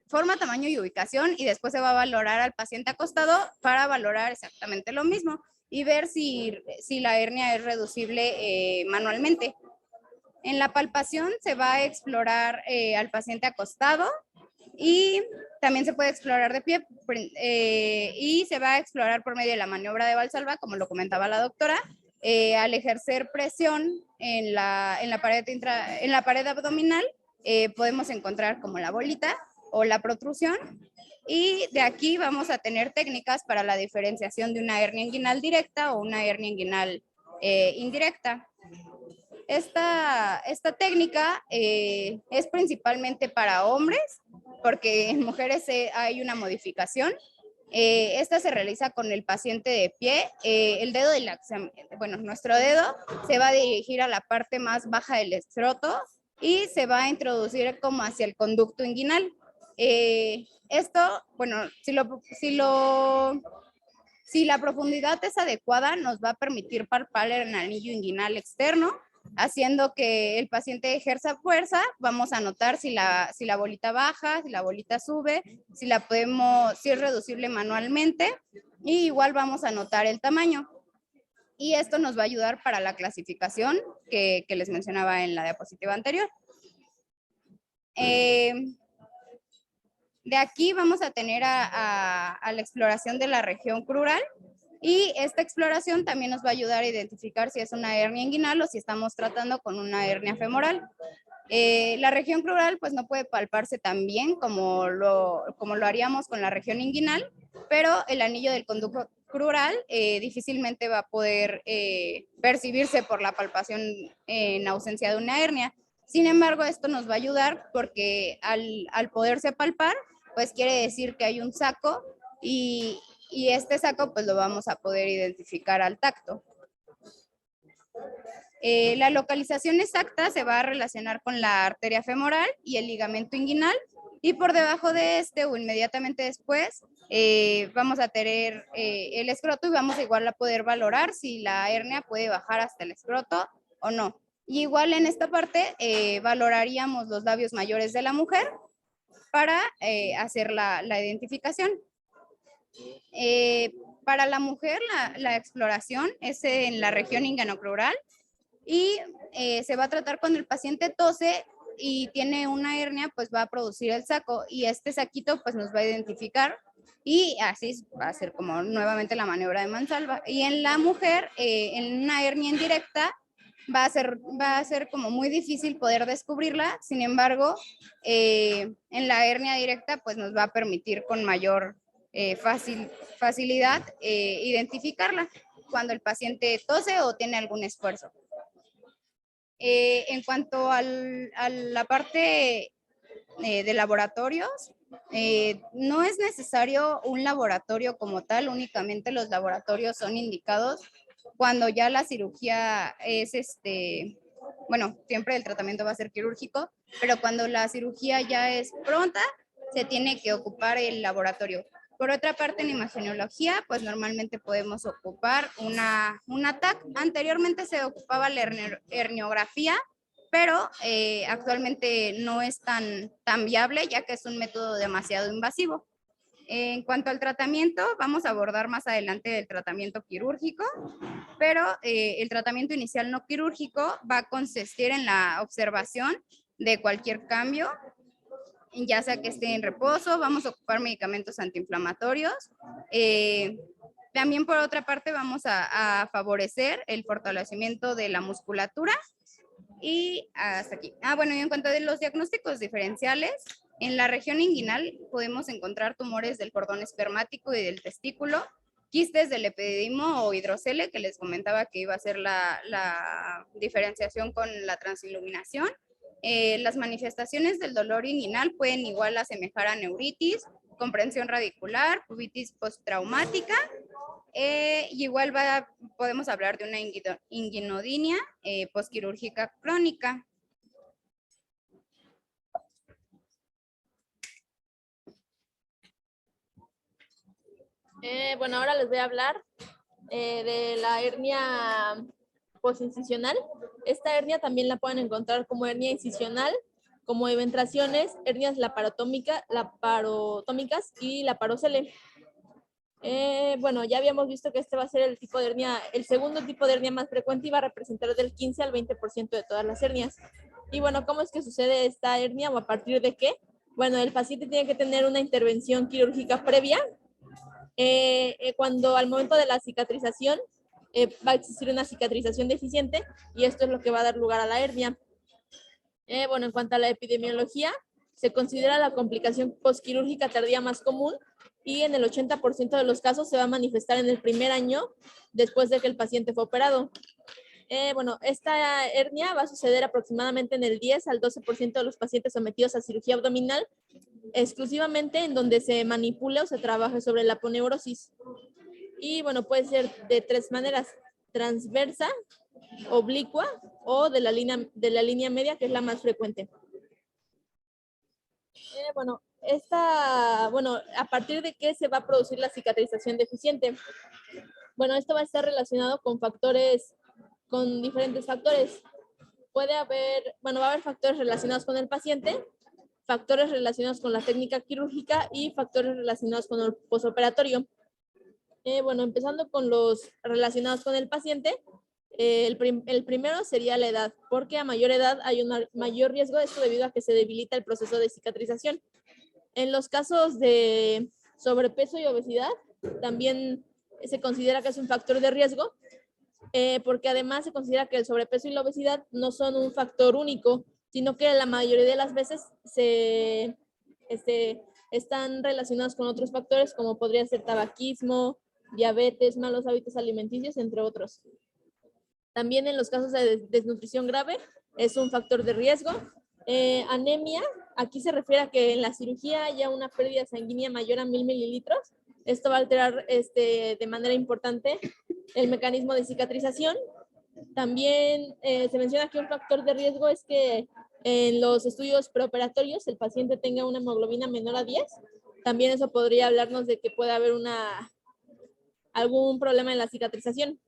Forma, tamaño y ubicación, y después se va a valorar al paciente acostado para valorar exactamente lo mismo y ver si la hernia es reducible manualmente. En la palpación se va a explorar al paciente acostado, y también se puede explorar de pie, y se va a explorar por medio de la maniobra de Valsalva, como lo comentaba la doctora. Al ejercer presión en la pared abdominal, podemos encontrar como la bolita o la protrusión, y de aquí vamos a tener técnicas para la diferenciación de una hernia inguinal directa o una hernia inguinal indirecta. Esta técnica es principalmente para hombres, porque en mujeres hay una modificación. Esta se realiza con el paciente de pie. El dedo nuestro dedo se va a dirigir a la parte más baja del escroto y se va a introducir como hacia el conducto inguinal. Esto, bueno, si la profundidad es adecuada, nos va a permitir palpar el anillo inguinal externo haciendo que el paciente ejerza fuerza. Vamos a notar si la bolita baja, si la bolita sube, si es reducible manualmente, y igual vamos a notar el tamaño. Y esto nos va a ayudar para la clasificación que les mencionaba en la diapositiva anterior. De aquí vamos a tener a la exploración de la región crural, y esta exploración también nos va a ayudar a identificar si es una hernia inguinal o si estamos tratando con una hernia femoral. La región crural pues no puede palparse tan bien como lo haríamos con la región inguinal, pero el anillo del conducto crural difícilmente va a poder percibirse por la palpación en ausencia de una hernia. Sin embargo, esto nos va a ayudar porque al poderse palpar, pues quiere decir que hay un saco, y este saco pues lo vamos a poder identificar al tacto. La localización exacta se va a relacionar con la arteria femoral y el ligamento inguinal, y por debajo de este o inmediatamente después vamos a tener el escroto, y vamos igual a poder valorar si la hernia puede bajar hasta el escroto o no. Y igual en esta parte valoraríamos los labios mayores de la mujer para hacer la identificación. Para la mujer la exploración es en la región inguinocrural, y se va a tratar cuando el paciente tose y tiene una hernia, pues va a producir el saco, y este saquito pues nos va a identificar, y así va a ser como nuevamente la maniobra de mansalva. Y en la mujer, en una hernia indirecta, va a ser como muy difícil poder descubrirla. Sin embargo, en la hernia directa pues nos va a permitir con mayor facilidad identificarla cuando el paciente tose o tiene algún esfuerzo. En cuanto a la parte de laboratorios, no es necesario un laboratorio como tal, únicamente los laboratorios son indicados cuando ya la cirugía es, bueno, siempre el tratamiento va a ser quirúrgico, pero cuando la cirugía ya es pronta, se tiene que ocupar el laboratorio. Por otra parte, en imagenología, pues normalmente podemos ocupar una TAC. Anteriormente se ocupaba la herniografía, pero actualmente no es tan viable, ya que es un método demasiado invasivo. En cuanto al tratamiento, vamos a abordar más adelante el tratamiento quirúrgico, pero el tratamiento inicial no quirúrgico va a consistir en la observación de cualquier cambio, ya sea que esté en reposo. Vamos a ocupar medicamentos antiinflamatorios. También por otra parte vamos a favorecer el fortalecimiento de la musculatura, y hasta aquí. Bueno, y en cuanto a los diagnósticos diferenciales, en la región inguinal podemos encontrar tumores del cordón espermático y del testículo, quistes del epididimo o hidrocele, que les comentaba que iba a ser la diferenciación con la transiluminación. Las manifestaciones del dolor inguinal pueden igual asemejar a neuritis, comprensión radicular, pubitis postraumática, y igual podemos hablar de una inguinodinia posquirúrgica crónica.
Bueno, ahora les voy a hablar de la hernia posincisional. Esta hernia también la pueden encontrar como hernia incisional, como eventraciones, hernias laparotómicas y laparocele. Bueno, ya habíamos visto que este va a ser el tipo de hernia, el segundo tipo de hernia más frecuente, y va a representar del 15 al 20% de todas las hernias. Y bueno, ¿cómo es que sucede esta hernia o a partir de qué? Bueno, el paciente tiene que tener una intervención quirúrgica previa. Cuando al momento de la cicatrización va a existir una cicatrización deficiente, y esto es lo que va a dar lugar a la hernia. Bueno, en cuanto a la epidemiología, se considera la complicación posquirúrgica tardía más común, y en el 80% de los casos se va a manifestar en el primer año después de que el paciente fue operado. Bueno, esta hernia va a suceder aproximadamente en el 10 al 12% de los pacientes sometidos a cirugía abdominal, exclusivamente en donde se manipula o se trabaja sobre la aponeurosis. Y bueno, puede ser de tres maneras: transversa, oblicua o de la línea media, que es la más frecuente. Bueno, ¿a partir de qué se va a producir la cicatrización deficiente? Bueno, esto va a estar relacionado con diferentes factores. puede haber, bueno, va a haber factores relacionados con el paciente, factores relacionados con la técnica quirúrgica y factores relacionados con el posoperatorio. Bueno, empezando con los relacionados con el paciente, el primero sería la edad, porque a mayor edad hay un mayor riesgo, esto debido a que se debilita el proceso de cicatrización. En los casos de sobrepeso y obesidad, también se considera que es un factor de riesgo, porque además se considera que el sobrepeso y la obesidad no son un factor único, sino que la mayoría de las veces están relacionados con otros factores, como podría ser tabaquismo, diabetes, malos hábitos alimenticios, entre otros. También en los casos de desnutrición grave es un factor de riesgo. Anemia, aquí se refiere a que en la cirugía haya una pérdida sanguínea mayor a 1000 mililitros. Esto va a alterar de manera importante el mecanismo de cicatrización. También se menciona que un factor de riesgo es que en los estudios preoperatorios el paciente tenga una hemoglobina menor a 10. También eso podría hablarnos de que puede haber algún problema en la cicatrización.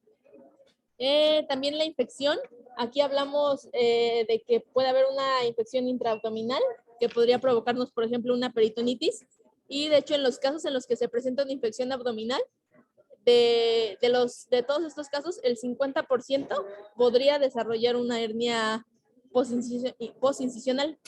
También la infección. Aquí hablamos de que puede haber una infección intraabdominal que podría provocarnos, por ejemplo, una peritonitis. Y de hecho, en los casos en los que se presenta una infección abdominal, de todos estos casos, el 50% podría desarrollar una hernia posincisional.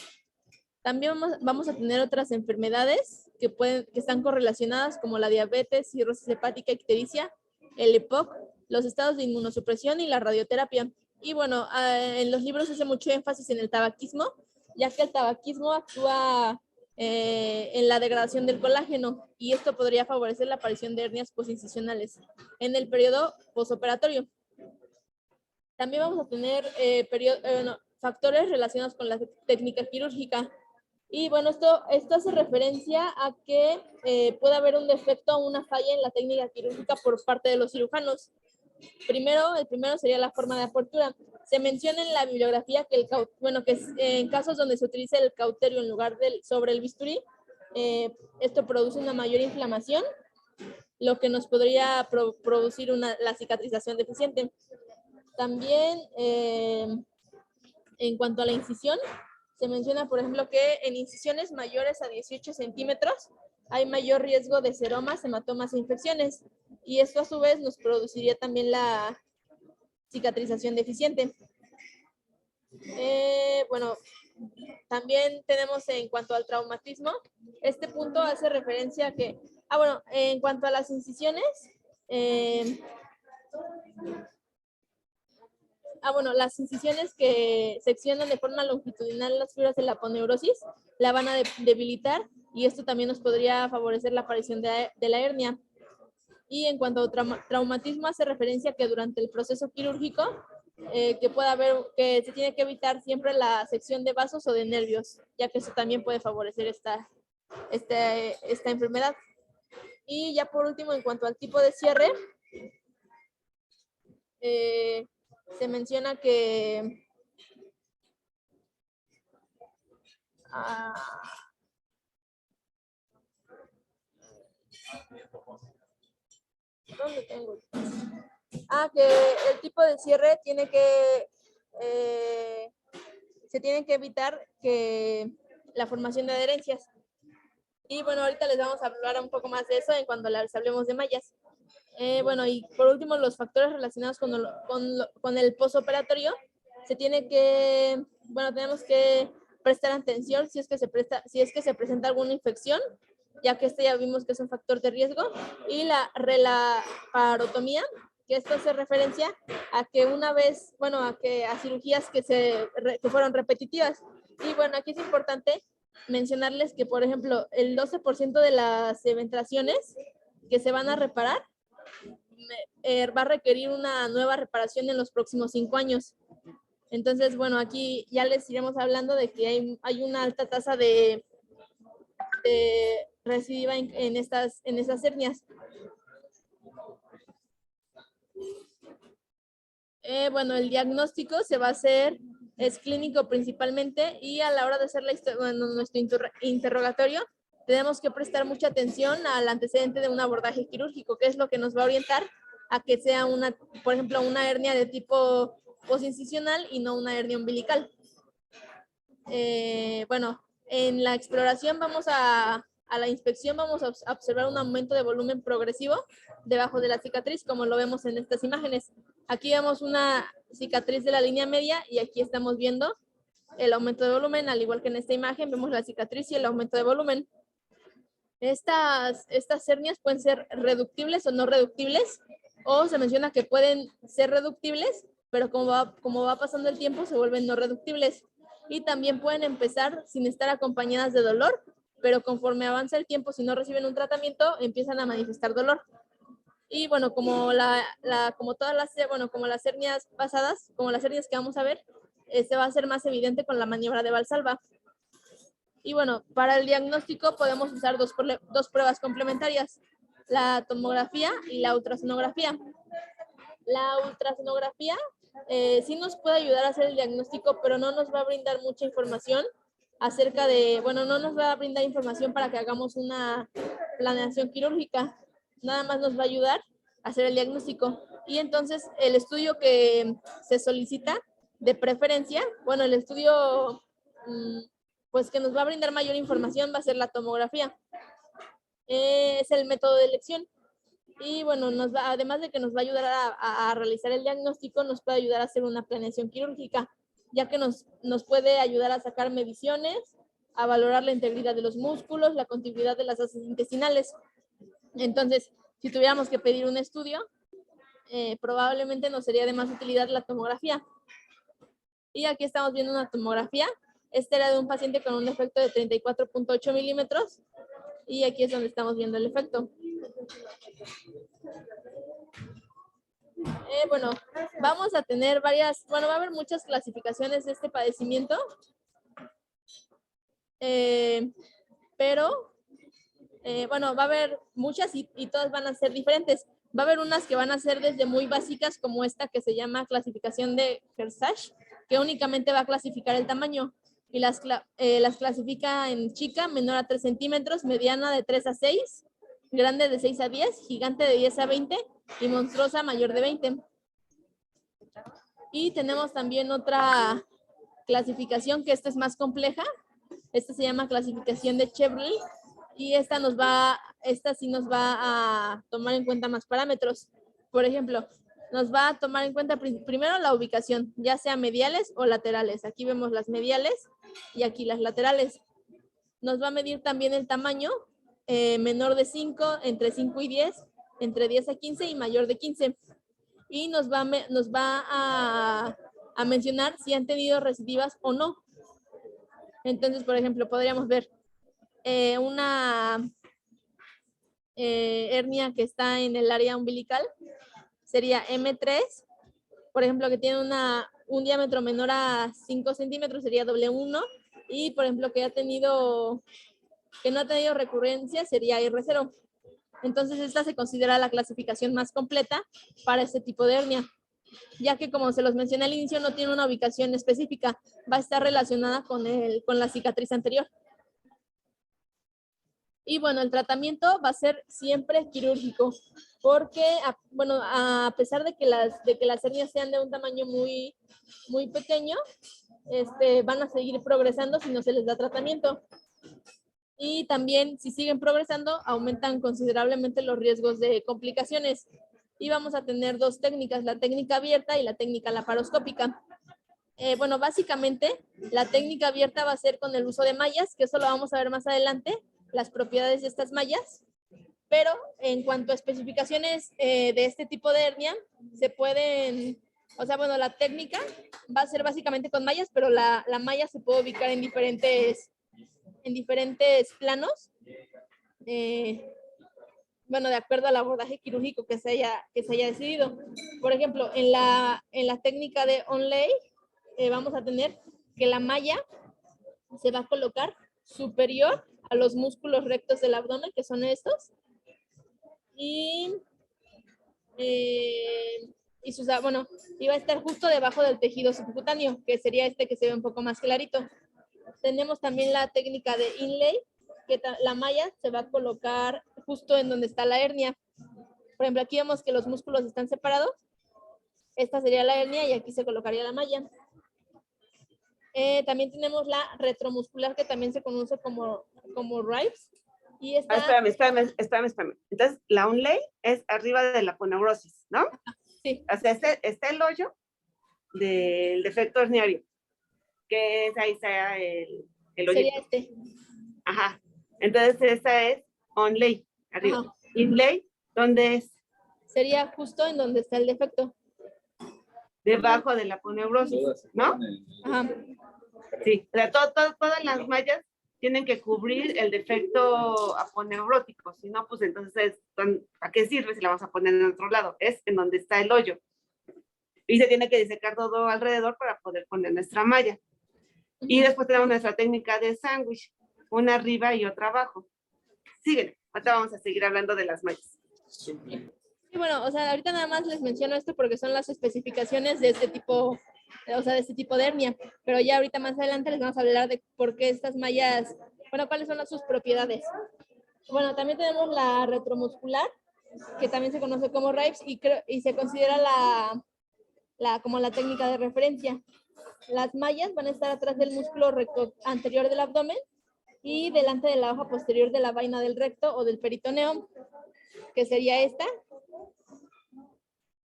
También vamos a tener otras enfermedades que están correlacionadas, como la diabetes, cirrosis hepática, ictericia, el EPOC, los estados de inmunosupresión y la radioterapia. Y bueno, en los libros se hace mucho énfasis en el tabaquismo, ya que el tabaquismo actúa en la degradación del colágeno, y esto podría favorecer la aparición de hernias posincisionales en el periodo posoperatorio. También vamos a tener factores relacionados con la técnica quirúrgica. Y bueno, esto hace referencia a que puede haber un defecto o una falla en la técnica quirúrgica por parte de los cirujanos. El primero sería la forma de apertura. Se menciona en la bibliografía que en casos donde se utiliza el cauterio en lugar sobre el bisturí, esto produce una mayor inflamación, lo que nos podría producir la cicatrización deficiente. También, en cuanto a la incisión, se menciona, por ejemplo, que en incisiones mayores a 18 centímetros hay mayor riesgo de seromas, hematomas e infecciones. Y esto a su vez nos produciría también la cicatrización deficiente. Bueno, también tenemos en cuanto al traumatismo, este punto hace referencia a que, en cuanto a las incisiones, las incisiones que seccionan de forma longitudinal las fibras de la aponeurosis la van a debilitar, y esto también nos podría favorecer la aparición de la hernia. Y en cuanto a traumatismo, hace referencia a que durante el proceso quirúrgico que se tiene que evitar siempre la sección de vasos o de nervios, ya que eso también puede favorecer esta enfermedad. Y ya por último, en cuanto al tipo de cierre, se menciona que ¿dónde tengo? Que el tipo de cierre se tiene que evitar que la formación de adherencias. Y bueno, ahorita les vamos a hablar un poco más de eso en cuando les hablemos de mallas. Y por último, los factores relacionados con el posoperatorio, tenemos que prestar atención si es que se presenta alguna infección, ya que ya vimos que es un factor de riesgo, y la relaparotomía, que esto hace referencia a que a cirugías que fueron repetitivas. Y bueno, aquí es importante mencionarles que, por ejemplo, el 12% de las eventaciones que se van a reparar va a requerir una nueva reparación en los próximos 5 años. Entonces, bueno, aquí ya les iremos hablando de que hay una alta tasa de recidiva en estas hernias. El diagnóstico se va a hacer, es clínico principalmente, y a la hora de hacer nuestro interrogatorio, tenemos que prestar mucha atención al antecedente de un abordaje quirúrgico, que es lo que nos va a orientar a que sea por ejemplo, una hernia de tipo posincisional y no una hernia umbilical. Bueno, en la exploración a la inspección vamos a observar un aumento de volumen progresivo debajo de la cicatriz, como lo vemos en estas imágenes. Aquí vemos una cicatriz de la línea media y aquí estamos viendo el aumento de volumen, al igual que en esta imagen vemos la cicatriz y el aumento de volumen. Estas hernias pueden ser reductibles o no reductibles, o se menciona que pueden ser reductibles, pero como va pasando el tiempo se vuelven no reductibles. Y también pueden empezar sin estar acompañadas de dolor, pero conforme avanza el tiempo, si no reciben un tratamiento, empiezan a manifestar dolor. Y bueno, como como las hernias pasadas, como las hernias que vamos a ver, va a ser más evidente con la maniobra de Valsalva. Y bueno, para el diagnóstico podemos usar dos pruebas complementarias, la tomografía y la ultrasonografía. La ultrasonografía sí nos puede ayudar a hacer el diagnóstico, pero no nos va a brindar mucha información no nos va a brindar información para que hagamos una planeación quirúrgica. Nada más nos va a ayudar a hacer el diagnóstico. Y entonces el estudio que se solicita de preferencia, bueno, el estudio pues que nos va a brindar mayor información va a ser la tomografía. Es el método de elección. Y bueno, además de que nos va a ayudar a realizar el diagnóstico, nos puede ayudar a hacer una planeación quirúrgica, ya que nos puede ayudar a sacar mediciones, a valorar la integridad de los músculos, la continuidad de las heces intestinales. Entonces, si tuviéramos que pedir un estudio, probablemente nos sería de más utilidad la tomografía. Y aquí estamos viendo una tomografía. Este era de un paciente con un defecto de 34.8 milímetros. Y aquí es donde estamos viendo el efecto. Bueno, vamos a tener va a haber muchas clasificaciones de este padecimiento. Pero, bueno, va a haber muchas y todas van a ser diferentes. Va a haber unas que van a ser desde muy básicas, como esta que se llama clasificación de Kershaw, que únicamente va a clasificar el tamaño. Y las clasifica en chica, menor a 3 centímetros, mediana de 3 a 6, grande de 6 a 10, gigante de 10 a 20 y monstruosa mayor de 20. Y tenemos también otra clasificación que esta es más compleja. Esta se llama clasificación de Chevrolet y esta sí nos va a tomar en cuenta más parámetros. Por ejemplo, nos va a tomar en cuenta primero la ubicación, ya sea mediales o laterales. Aquí vemos las mediales y aquí las laterales. Nos va a medir también el tamaño, menor de 5, entre 5 y 10, entre 10 a 15 y mayor de 15. Y nos va a mencionar si han tenido recidivas o no. Entonces, por ejemplo, podríamos ver una hernia que está en el área umbilical, sería M3, por ejemplo, que tiene un diámetro menor a 5 centímetros, sería W1, y por ejemplo, que no ha tenido recurrencia, sería R0. Entonces, esta se considera la clasificación más completa para este tipo de hernia, ya que, como se los mencioné al inicio, no tiene una ubicación específica, va a estar relacionada con la cicatriz anterior. Y bueno, el tratamiento va a ser siempre quirúrgico, porque, bueno, a pesar de que las hernias sean de un tamaño muy, muy pequeño, van a seguir progresando si no se les da tratamiento. Y también, si siguen progresando, aumentan considerablemente los riesgos de complicaciones. Y vamos a tener dos técnicas, la técnica abierta y la técnica laparoscópica. Bueno, básicamente, la técnica abierta va a ser con el uso de mallas, que eso lo vamos a ver más adelante, las propiedades de estas mallas. Pero en cuanto a especificaciones de este tipo de hernia, bueno, la técnica va a ser básicamente con mallas, pero la malla se puede ubicar en diferentes planos. Bueno, de acuerdo al abordaje quirúrgico que se haya decidido. Por ejemplo, en la técnica de Onley, vamos a tener que la malla se va a colocar superior a los músculos rectos del abdomen, que son estos, y iba a estar justo debajo del tejido subcutáneo, que sería este que se ve un poco más clarito. Tenemos también la técnica de Inlay, que la malla se va a colocar justo en donde está la hernia. Por ejemplo, aquí vemos que los músculos están separados Esta sería la hernia y aquí se colocaría la malla. También tenemos la retromuscular, que también se conoce como RIPES. Y esta,
espérame. Entonces, la Onley es arriba de la aponeurosis, ¿no?
sí,
O sea, está el hoyo del defecto herniario, que es ahí está el hoyito.
sería este.
Ajá. Entonces, esa es Onley, arriba.
Ajá.
Inlay, ¿dónde es?
Sería justo en donde está el defecto.
Debajo de la aponeurosis, ¿no?
Ajá.
Sí, o sea, todas las mallas tienen que cubrir el defecto aponeurótico, si no, pues entonces, ¿a qué sirve si la vamos a poner en otro lado? Es en donde está el hoyo. Y se tiene que disecar todo alrededor para poder poner nuestra malla. Y después tenemos nuestra técnica de sándwich, una arriba y otra abajo. Síguele, ahorita vamos a seguir hablando de las mallas.
Y bueno, o sea, ahorita nada más les menciono esto porque son las especificaciones de este tipo, o sea, de este tipo de hernia, pero ya ahorita más adelante les vamos a hablar de por qué estas mallas, bueno, cuáles son sus propiedades. Bueno, también tenemos la retromuscular, que también se conoce como RIPES y se considera como la técnica de referencia. Las mallas van a estar atrás del músculo recto anterior del abdomen y delante de la hoja posterior de la vaina del recto o del peritoneo, que sería esta.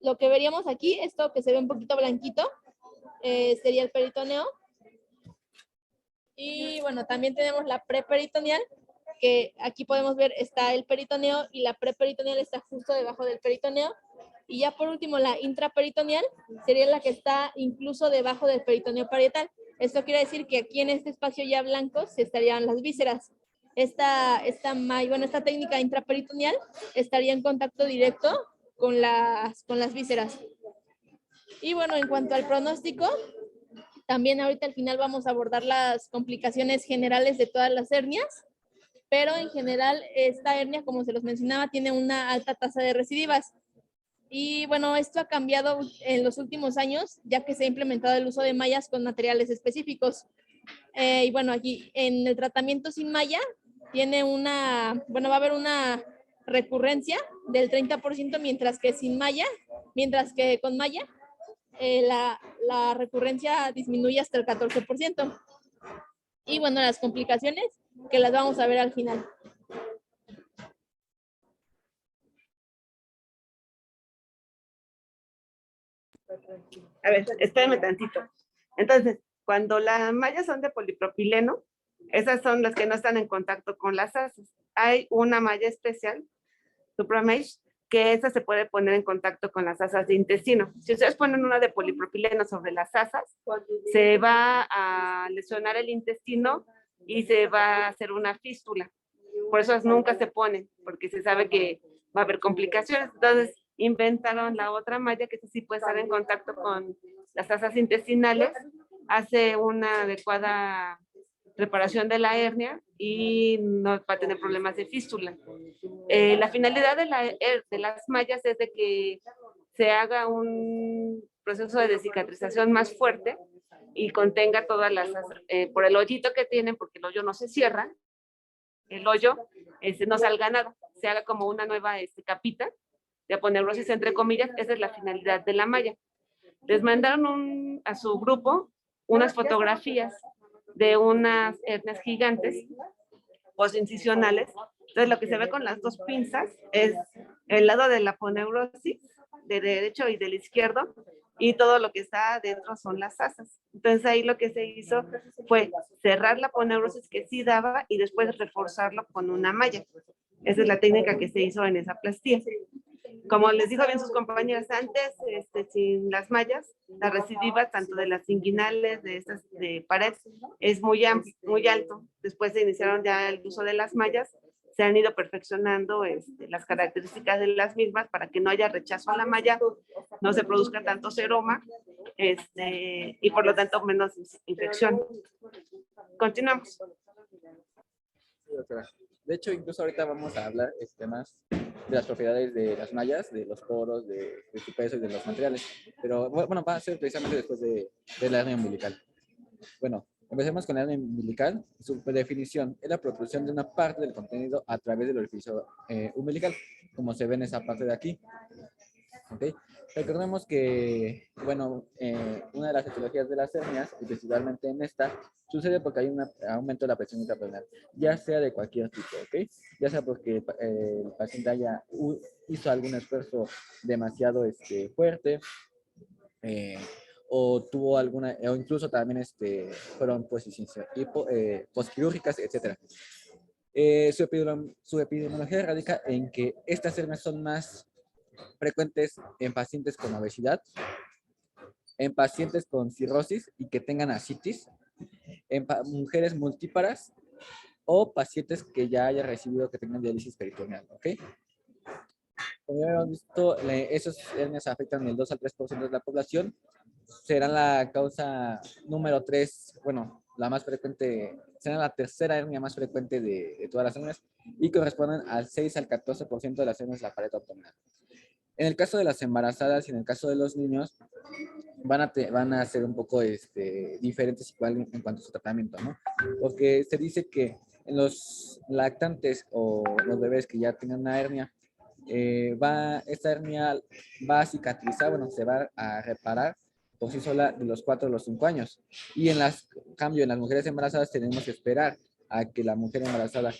Lo que veríamos aquí, esto que se ve un poquito blanquito, sería el peritoneo. Y bueno, también tenemos la preperitoneal, que aquí podemos ver está el peritoneo y la preperitoneal está justo debajo del peritoneo. Y ya por último, la intraperitoneal sería la que está incluso debajo del peritoneo parietal. Esto quiere decir que aquí en este espacio ya blanco se estarían las vísceras. Esta técnica intraperitoneal estaría en contacto directo con las vísceras. Y bueno, en cuanto al pronóstico, también ahorita al final vamos a abordar las complicaciones generales de todas las hernias, pero en general esta hernia, como se los mencionaba, tiene una alta tasa de recidivas. Y bueno, esto ha cambiado en los últimos años, ya que se ha implementado el uso de mallas con materiales específicos. Y bueno, aquí en el tratamiento sin malla va a haber una recurrencia del 30%, mientras que con malla la recurrencia disminuye hasta el 14%. Y bueno, las complicaciones que las vamos a ver al final.
A ver, espérame tantito. Entonces, cuando las mallas son de polipropileno, esas son las que no están en contacto con las asas. Hay una malla especial, Supramesh, que esa se puede poner en contacto con las asas de intestino. Si ustedes ponen una de polipropileno sobre las asas, se va a lesionar el intestino y se va a hacer una fístula. Por eso nunca se ponen, porque se sabe que va a haber complicaciones. Entonces, inventaron la otra malla que sí puede estar en contacto con las asas intestinales, hace una adecuada reparación de la hernia y no va a tener problemas de fístula. La finalidad de las mallas es de que se haga un proceso de descicatrización más fuerte y contenga todas las, por el hoyito que tienen, porque el hoyo no se cierra, el hoyo no salga nada, se haga como una nueva capita de aponeurosis entre comillas. Esa es la finalidad de la malla. Les mandaron a su grupo unas fotografías de unas hernias gigantes postincisionales. Entonces lo que se ve con las dos pinzas es el lado de la aponeurosis, de derecho y del izquierdo, y todo lo que está adentro son las asas. Entonces ahí lo que se hizo fue cerrar la aponeurosis que sí daba y después reforzarlo con una malla. Esa es la técnica que se hizo en esa plastía. Como les dijo bien sus compañeras antes, sin las mallas, la recidiva tanto de las inguinales, de estas de pared, es muy alto. Después se iniciaron ya el uso de las mallas, se han ido perfeccionando las características de las mismas para que no haya rechazo a la malla, no se produzca tanto seroma, y por lo tanto menos infección. Continuamos.
Sí, doctora. De hecho, incluso ahorita vamos a hablar más de las propiedades de las mallas, de los poros, de su peso y de los materiales. Pero bueno, va a ser precisamente después de la hernia umbilical. Bueno, empecemos con la hernia umbilical. Su definición es la protrusión de una parte del contenido a través del orificio umbilical, como se ve en esa parte de aquí. ¿ok? Recordemos que, bueno, una de las etiologías de las hernias, y principalmente en esta, sucede porque hay un aumento de la presión intraabdominal, ya sea de cualquier tipo, ¿ok? Ya sea porque el paciente hizo algún esfuerzo demasiado fuerte, o tuvo alguna, o incluso también fueron posiciones posquirúrgicas, etcétera. Su epidemiología radica en que estas hernias son más frecuentes en pacientes con obesidad, en pacientes con cirrosis y que tengan ascitis, en mujeres multíparas o pacientes que ya haya recibido que tengan diálisis peritoneal, ¿ok? Como ya hemos visto, esas hernias afectan el 2 al 3% de la población. Serán la causa número 3, bueno, la más frecuente, será la tercera hernia más frecuente de todas las hernias y corresponden al 6 al 14% de las hernias de la pared abdominal. En el caso de las embarazadas y en el caso de los niños, van a ser un poco diferentes igual en cuanto a su tratamiento, ¿no? Porque se dice que en los lactantes o los bebés que ya tengan una hernia, esta hernia va a cicatrizar, bueno, se va a reparar por sí sola de los 4 a los 5 años. Y en cambio, en las mujeres embarazadas tenemos que esperar a que la mujer embarazada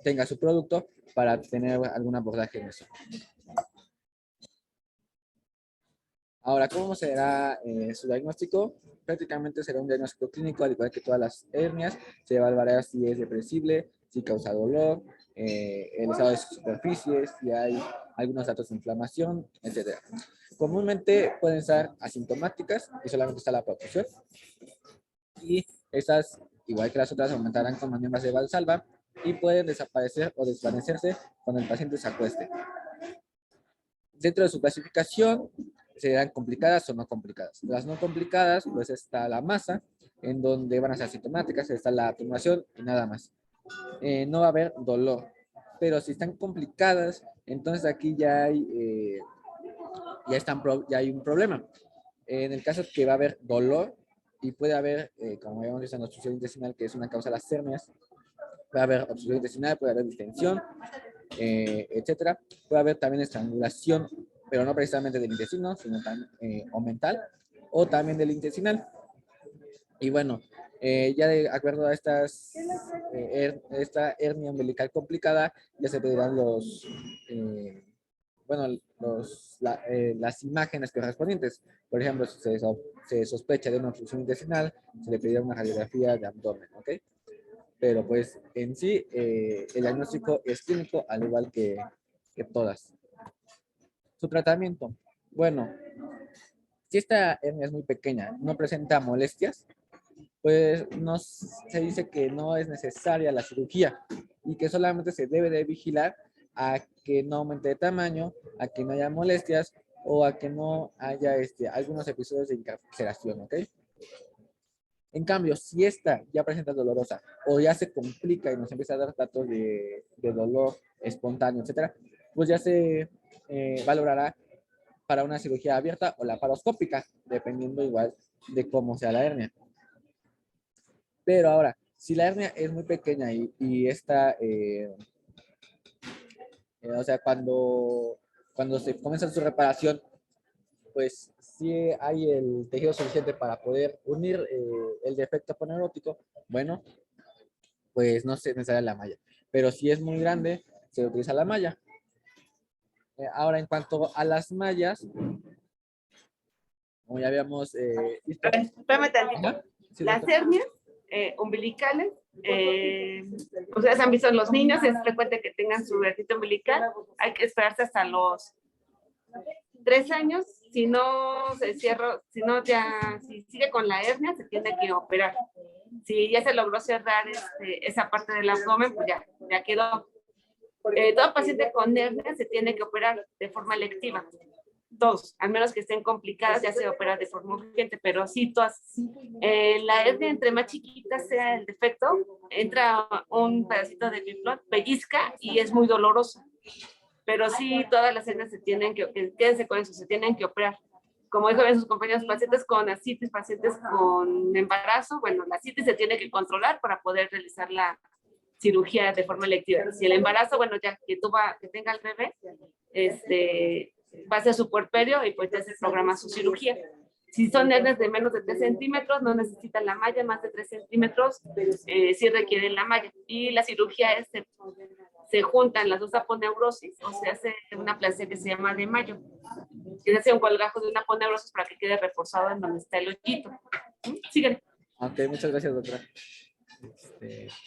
tenga su producto para tener algún abordaje en eso. Ahora, ¿cómo será su diagnóstico? Prácticamente será un diagnóstico clínico, al igual que todas las hernias. Se evaluará si es depresible, si causa dolor, el estado de sus superficies, si hay algunos datos de inflamación, etc. Comúnmente pueden estar asintomáticas y solamente está la percusión. Y estas, igual que las otras, aumentarán con maniobras de Valsalva y pueden desaparecer o desvanecerse cuando el paciente se acueste. Dentro de su clasificación, serán complicadas o no complicadas. Las no complicadas, pues está la masa, en donde van a ser asintomáticas, está la atenuación y nada más. No va a haber dolor. Pero si están complicadas, entonces aquí ya hay un problema. En el caso que va a haber dolor y puede haber, como habíamos visto en la obstrucción intestinal, que es una causa de las hernias, puede haber obstrucción intestinal, puede haber distensión, etcétera. Puede haber también estrangulación, pero no precisamente del intestino, sino también o mental, o también del intestinal. Y bueno, ya de acuerdo a esta hernia umbilical complicada, ya se pedirán las imágenes correspondientes. Por ejemplo, si se sospecha de una obstrucción intestinal, se le pedirá una radiografía de abdomen, ¿ok? Pero pues en sí el diagnóstico es clínico, al igual que todas. Su tratamiento. Bueno, si esta hernia es muy pequeña, no presenta molestias, pues se dice que no es necesaria la cirugía y que solamente se debe de vigilar a que no aumente de tamaño, a que no haya molestias o a que no haya algunos episodios de encarceración, ¿ok? En cambio, si esta ya presenta dolorosa o ya se complica y nos empieza a dar datos de dolor espontáneo, etcétera, pues ya se valorará para una cirugía abierta o laparoscópica, dependiendo igual de cómo sea la hernia. Pero ahora, si la hernia es muy pequeña y esta, o sea, cuando se comienza su reparación, pues si hay el tejido suficiente para poder unir el defecto aponeurótico, bueno, pues no se necesita la malla. Pero si es muy grande, se utiliza la malla. Ahora, en cuanto a las mallas, como ya habíamos visto.
Espérame tantito.
Sí,
las hernias umbilicales, ustedes han visto en los niños, es frecuente que tengan su vertito umbilical. Hay que esperarse hasta los 3 años. Si no se cierra, si sigue con la hernia, se tiene que operar. Si ya se logró cerrar esa parte del abdomen, pues ya quedó. Todo paciente con hernia se tiene que operar de forma electiva. Todos, al menos que estén complicadas, ya se opera de forma urgente, pero sí todas. La hernia, entre más chiquita sea el defecto, entra un pedacito de biflón, pellizca y es muy doloroso. Pero sí, todas las hernias quédense con eso, se tienen que operar. Como dijo bien sus compañeros, pacientes con ascitis, pacientes con embarazo, bueno, la ascitis se tiene que controlar para poder realizar la cirugía de forma electiva. Si el embarazo, bueno, ya que tenga el bebé, pase a su puerperio y pues ya se programa su cirugía. Si son hernias de menos de 3 centímetros, no necesitan la malla, más de 3 centímetros, sí requieren la malla. Y la cirugía es, se juntan las dos aponeurosis o se hace una plasia que se llama de Mayo. Que se hace un colgajo de una aponeurosis para que quede reforzado en donde está el hoyito. Siguen.
Ok, muchas gracias, doctora.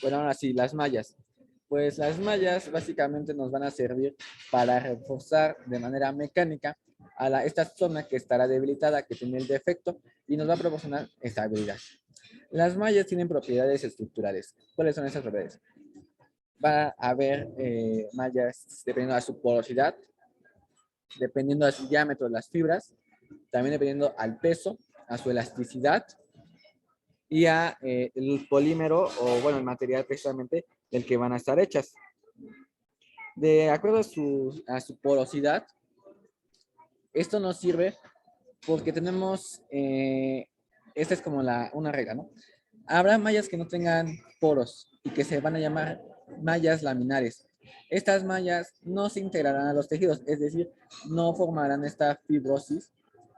Bueno, ahora sí, las mallas. Pues las mallas básicamente nos van a servir para reforzar de manera mecánica a esta zona que estará debilitada, que tiene el defecto, y nos va a proporcionar estabilidad. Las mallas tienen propiedades estructurales. ¿Cuáles son esas propiedades? Va a haber mallas dependiendo de su porosidad, dependiendo de su diámetro de las fibras, también dependiendo al peso, a su elasticidad y a el polímero o, bueno, el material precisamente del que van a estar hechas. De acuerdo a su porosidad, esto nos sirve porque tenemos, esta es como una regla, ¿no? Habrá mallas que no tengan poros y que se van a llamar mallas laminares. Estas mallas no se integrarán a los tejidos, es decir, no formarán esta fibrosis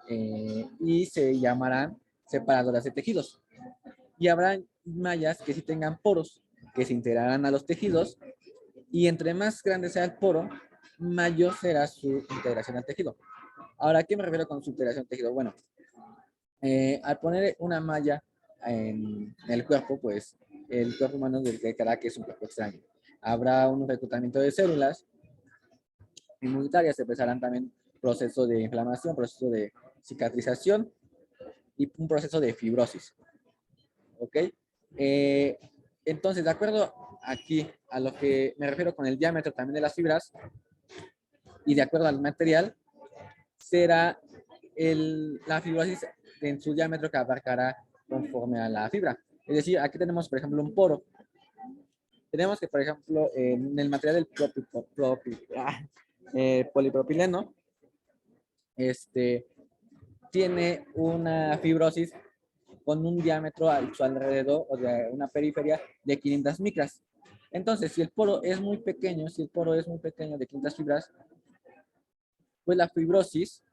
y se llamarán separadoras de tejidos. Y habrá mallas que sí tengan poros, que se integrarán a los tejidos, y entre más grande sea el poro, mayor será su integración al tejido. Ahora, ¿a qué me refiero con su integración al tejido? Bueno, al poner una malla en el cuerpo, pues el cuerpo humano detectará que es un cuerpo extraño. Habrá un reclutamiento de células inmunitarias, se empezarán también proceso de inflamación, proceso de cicatrización y un proceso de fibrosis. ¿Ok? Entonces, de acuerdo aquí a lo que me refiero con el diámetro también de las fibras y de acuerdo al material, será la fibrosis en su diámetro que abarcará conforme a la fibra. Es decir, aquí tenemos, por ejemplo, un poro. Tenemos que, por ejemplo, en el material del polipropileno, tiene una fibrosis con un diámetro a su alrededor o de una periferia de 500 micras. Entonces, si el poro es muy pequeño, de 500 fibras, pues la fibrosis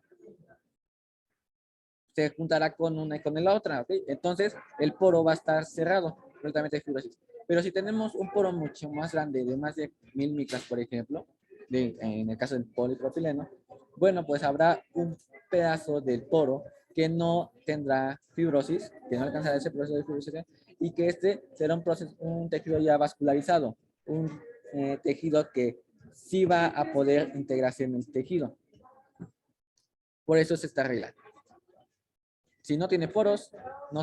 se juntará con una y con la otra, ¿ok? Entonces, el poro va a estar cerrado, completamente de fibrosis. Pero si tenemos un poro mucho más grande, de más de 1000 micras, por ejemplo, en el caso del polipropileno, bueno, pues habrá un pedazo del poro que no tendrá fibrosis, que no alcanzará ese proceso de fibrosis, y que será un tejido ya vascularizado, un tejido que sí va a poder integrarse en el tejido. Por eso es esta regla. Si no tiene poros, no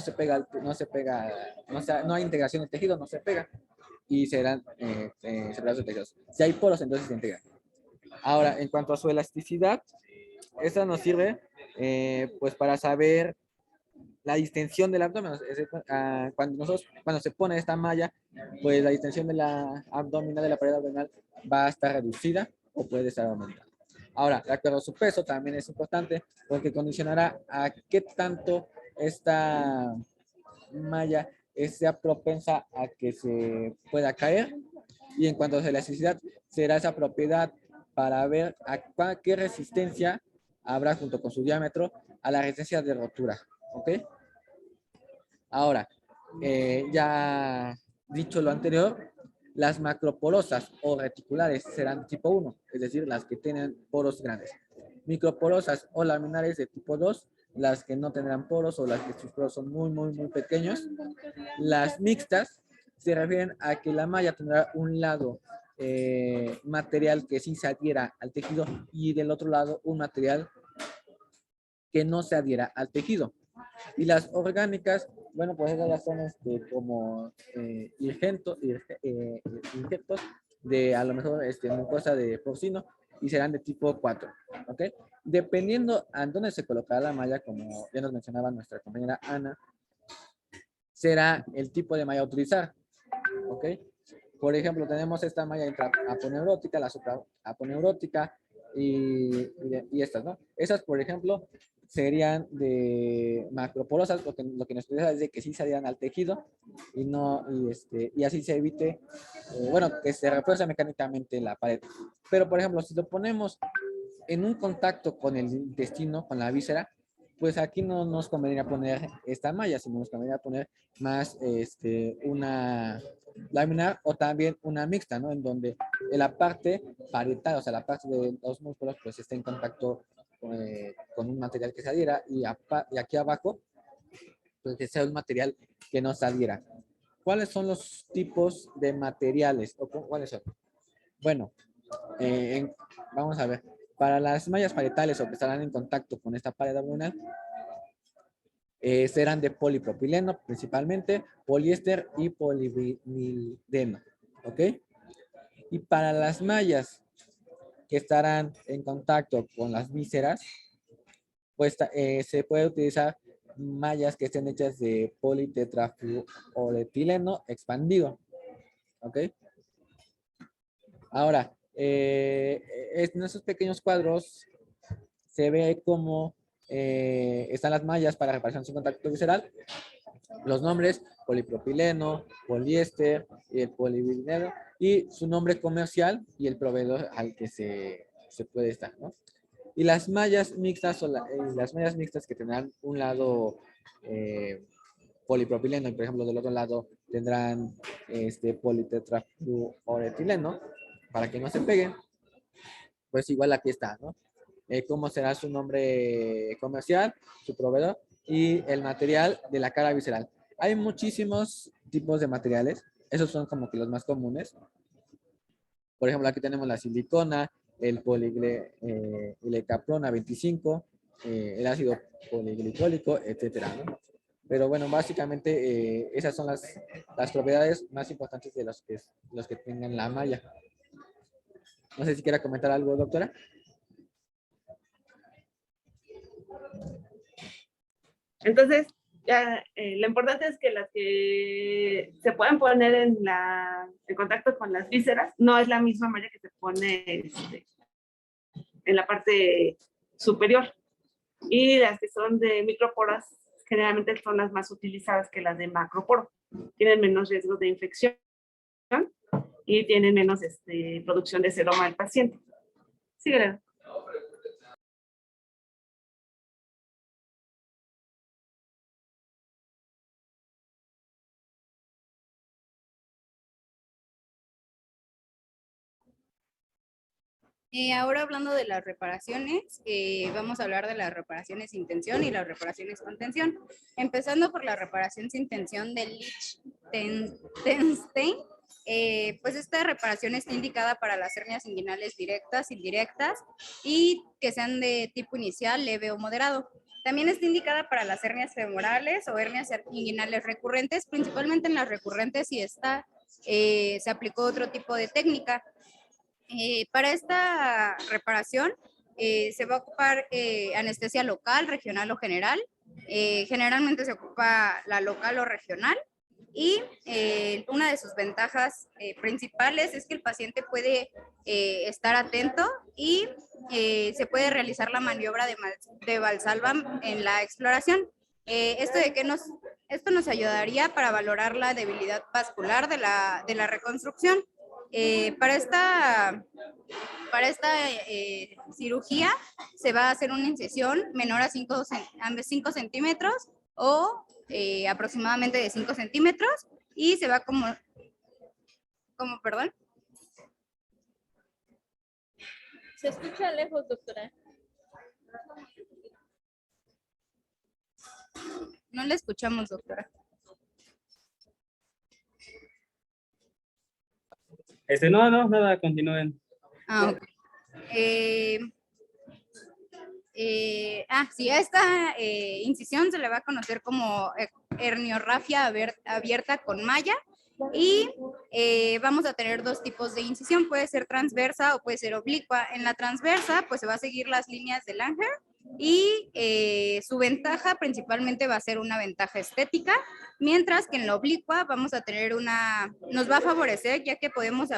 hay integración del tejido, no se pega y serán separados de tejidos. Si hay poros, entonces se integra. Ahora, en cuanto a su elasticidad, esta nos sirve pues para saber la distensión del abdomen. Cuando se pone esta malla, pues la distensión de la abdominal, de la pared abdominal, va a estar reducida o puede estar aumentada. Ahora, de acuerdo a su peso, también es importante porque condicionará a qué tanto esta malla sea propensa a que se pueda caer. Y en cuanto a su elasticidad, será esa propiedad para ver qué resistencia habrá junto con su diámetro a la resistencia de rotura. ¿Ok? Ahora, ya dicho lo anterior, las macroporosas o reticulares serán tipo 1, es decir, las que tienen poros grandes. Microporosas o laminares de tipo 2, las que no tendrán poros o las que sus poros son muy, muy, muy pequeños. Las mixtas se refieren a que la malla tendrá un lado material que sí se adhiera al tejido y del otro lado un material que no se adhiera al tejido. Y las orgánicas, bueno, pues esas ya son como injertos de a lo mejor mucosa de porcino y serán de tipo 4, ¿ok? Dependiendo a dónde se colocará la malla, como ya nos mencionaba nuestra compañera Ana, será el tipo de malla a utilizar, ¿ok? Por ejemplo, tenemos esta malla intra-aponeurótica, la supraaponeurótica y estas, ¿no? Esas, por ejemplo, serían de macroporosas, lo que nos interesa es de que sí salgan al tejido y no, y así se evite, bueno, que se refuerce mecánicamente la pared. Pero, por ejemplo, si lo ponemos en un contacto con el intestino, con la víscera, pues aquí no nos convendría poner esta malla, sino nos convendría poner más una laminar o también una mixta, ¿no? En donde la parte parietal, o sea, la parte de los músculos, pues esté en contacto con un material que se adhiera y aquí abajo, pues que sea un material que no se adhiera. ¿Cuáles son los tipos de materiales? ¿O cuáles son? Bueno, vamos a ver. Para las mallas parietales o que estarán en contacto con esta pared abdominal, serán de polipropileno principalmente, poliéster y polivinileno. ¿Ok? Y para las mallas que estarán en contacto con las vísceras, pues se puede utilizar mallas que estén hechas de politetrafluoretileno expandido. ¿Ok? Ahora, en esos pequeños cuadros se ve cómo están las mallas para reparación sin contacto visceral. Los nombres, polipropileno, poliéster y el polivinilo, y su nombre comercial y el proveedor al que se puede estar, ¿no? Y las mallas mixtas, las mallas mixtas que tendrán un lado polipropileno y por ejemplo del otro lado tendrán politetrafluoretileno para que no se peguen, pues igual aquí está, ¿no? Cómo será su nombre comercial, su proveedor y el material de la cara visceral. Hay muchísimos tipos de materiales, esos son como que los más comunes. Por ejemplo, aquí tenemos la silicona, el poliglicaprona 25, el ácido poliglicólico, etcétera, ¿no? Pero bueno, básicamente esas son las propiedades más importantes de los que tengan la malla. No sé si quiera comentar algo, doctora.
Entonces, ya, lo importante es que las que se pueden poner en contacto con las vísceras no es la misma malla que se pone en la parte superior. Y las que son de microporas generalmente son las más utilizadas que las de macroporo. Tienen menos riesgo de infección y tienen menos producción de seroma del paciente. Síguele.
Ahora hablando de las reparaciones, vamos a hablar de las reparaciones sin tensión y las reparaciones con tensión. Empezando por la reparación sin tensión del Lichtenstein, pues esta reparación está indicada para las hernias inguinales directas, indirectas y que sean de tipo inicial, leve o moderado. También está indicada para las hernias femorales o hernias inguinales recurrentes, principalmente en las recurrentes si se aplicó otro tipo de técnica. Para esta reparación se va a ocupar anestesia local, regional o general. Generalmente se ocupa la local o regional y una de sus ventajas principales es que el paciente puede estar atento y se puede realizar la maniobra de Valsalva en la exploración. Esto nos ayudaría para valorar la debilidad vascular de la reconstrucción. Para esta cirugía se va a hacer una incisión menor a 5 centímetros o aproximadamente de 5 centímetros y se va perdón.
Se escucha lejos, doctora.
No le escuchamos, doctora.
No, nada, continúen.
Ok. Sí, a esta incisión se le va a conocer como herniorrafia abierta con malla y vamos a tener dos tipos de incisión, puede ser transversa o puede ser oblicua. En la transversa pues se va a seguir las líneas de Langer y su ventaja principalmente va a ser una ventaja estética, mientras que en la oblicua vamos a tener nos va a favorecer ya que podemos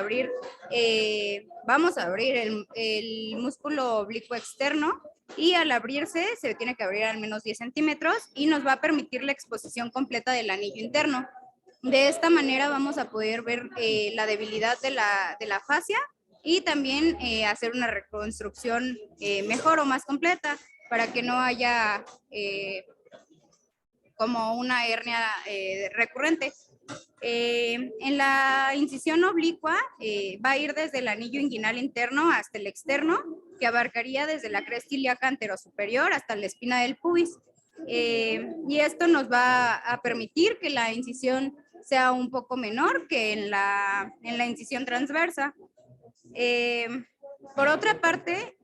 vamos a abrir el músculo oblicuo externo y al abrirse se tiene que abrir al menos 10 centímetros y nos va a permitir la exposición completa del anillo interno. De esta manera vamos a poder ver la debilidad de la fascia y también hacer una reconstrucción mejor o más completa para que no haya como una hernia recurrente. En la incisión oblicua va a ir desde el anillo inguinal interno hasta el externo, que abarcaría desde la cresta ilíaca anterosuperior hasta la espina del pubis. Y esto nos va a permitir que la incisión sea un poco menor que en la incisión transversa. Por otra parte,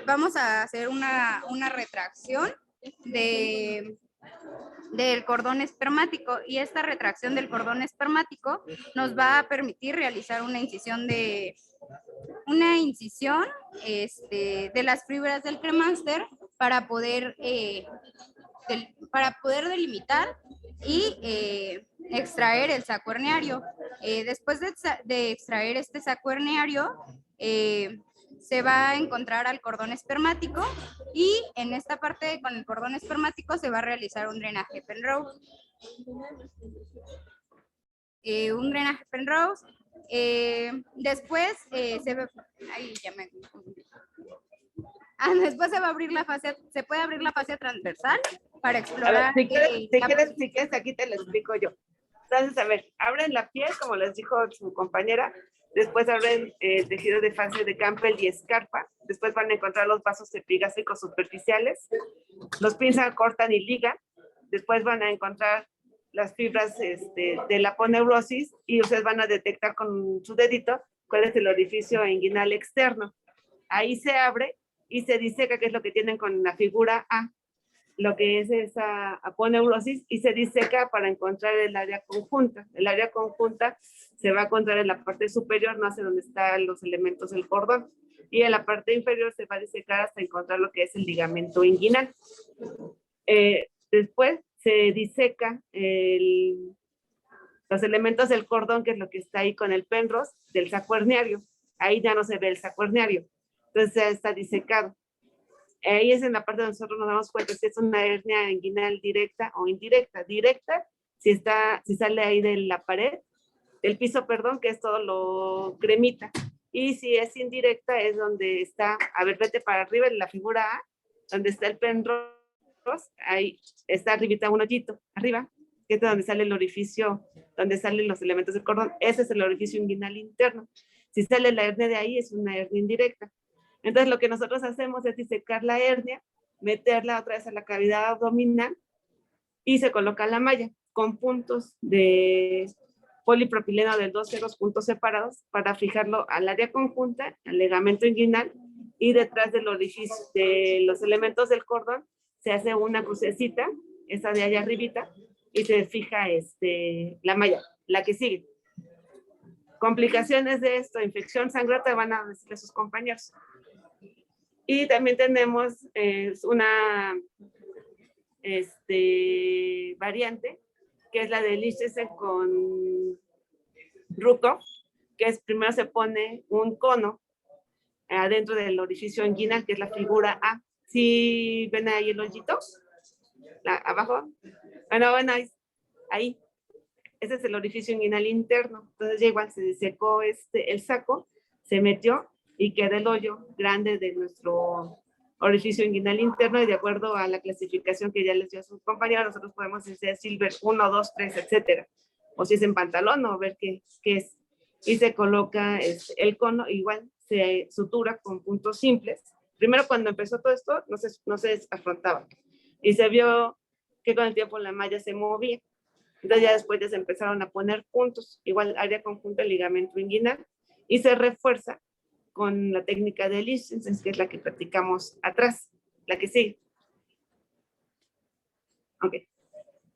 vamos a hacer una retracción del cordón espermático, y esta retracción del cordón espermático nos va a permitir realizar una incisión de las fibras del cremaster para poder delimitar y extraer el saco herniario. Después de extraer este saco herniario, se va a encontrar al cordón espermático, y en esta parte con el cordón espermático se va a realizar un drenaje Penrose. Después después se va a abrir la fascia, se puede abrir la fascia transversal para explorar.
Si quieres, aquí te lo explico yo. Entonces, a ver, abren la piel, como les dijo su compañera, después abren tejido de fascia de Campbell y Scarpa, después van a encontrar los vasos epigástricos superficiales, los pinzan, cortan y ligan, después van a encontrar las fibras de la aponeurosis, y ustedes van a detectar con su dedito cuál es el orificio inguinal externo. Ahí se abre y se diseca, que es lo que tienen con la figura A, lo que es esa aponeurosis, y se diseca para encontrar el área conjunta. El área conjunta se va a encontrar en la parte superior, no sé dónde están los elementos del cordón, y en la parte inferior se va a disecar hasta encontrar lo que es el ligamento inguinal. Después se diseca los elementos del cordón, que es lo que está ahí con el Penrose, del saco herniario. Ahí ya no se ve el saco herniario, entonces ya está disecado. Ahí es en la parte donde nosotros nos damos cuenta si es una hernia inguinal directa o indirecta. Directa, si sale ahí de la pared, del piso, perdón, que es todo lo cremita. Y si es indirecta, es donde está, a ver, vete para arriba en la figura A, donde está el Penrose, ahí está arribita un hoyito, arriba, que es donde sale el orificio, donde salen los elementos del cordón. Ese es el orificio inguinal interno. Si sale la hernia de ahí, es una hernia indirecta. Entonces, lo que nosotros hacemos es disecar la hernia, meterla otra vez a la cavidad abdominal, y se coloca la malla con puntos de polipropileno de 2 puntos separados para fijarlo al área conjunta, al ligamento inguinal, y detrás del orificio de los elementos del cordón se hace una crucecita, esa de allá arribita, y se fija la malla, la que sigue. Complicaciones de esto, infección sangrante, van a decirle a sus compañeros. Y también tenemos una variante, que es la de Lichtenstein con Rukov, que es primero se pone un cono adentro del orificio inguinal, que es la figura A. ¿Sí ven ahí el hoyito? ¿Abajo? Bueno, ahí. Ese es el orificio inguinal interno. Entonces ya igual se disecó el saco, se metió y queda el hoyo grande de nuestro orificio inguinal interno, y de acuerdo a la clasificación que ya les dio a sus compañeros, nosotros podemos decir Silver 1, 2, 3, etcétera. O si es en pantalón, o ver qué es. Y se coloca el cono, igual se sutura con puntos simples. Primero, cuando empezó todo esto, no se afrontaba. Y se vio que con el tiempo la malla se movía. Entonces ya después ya se empezaron a poner puntos, igual área conjunta, ligamento inguinal, y se refuerza con la técnica de Lichtenstein, que es la que practicamos atrás, la que sigue. Ok.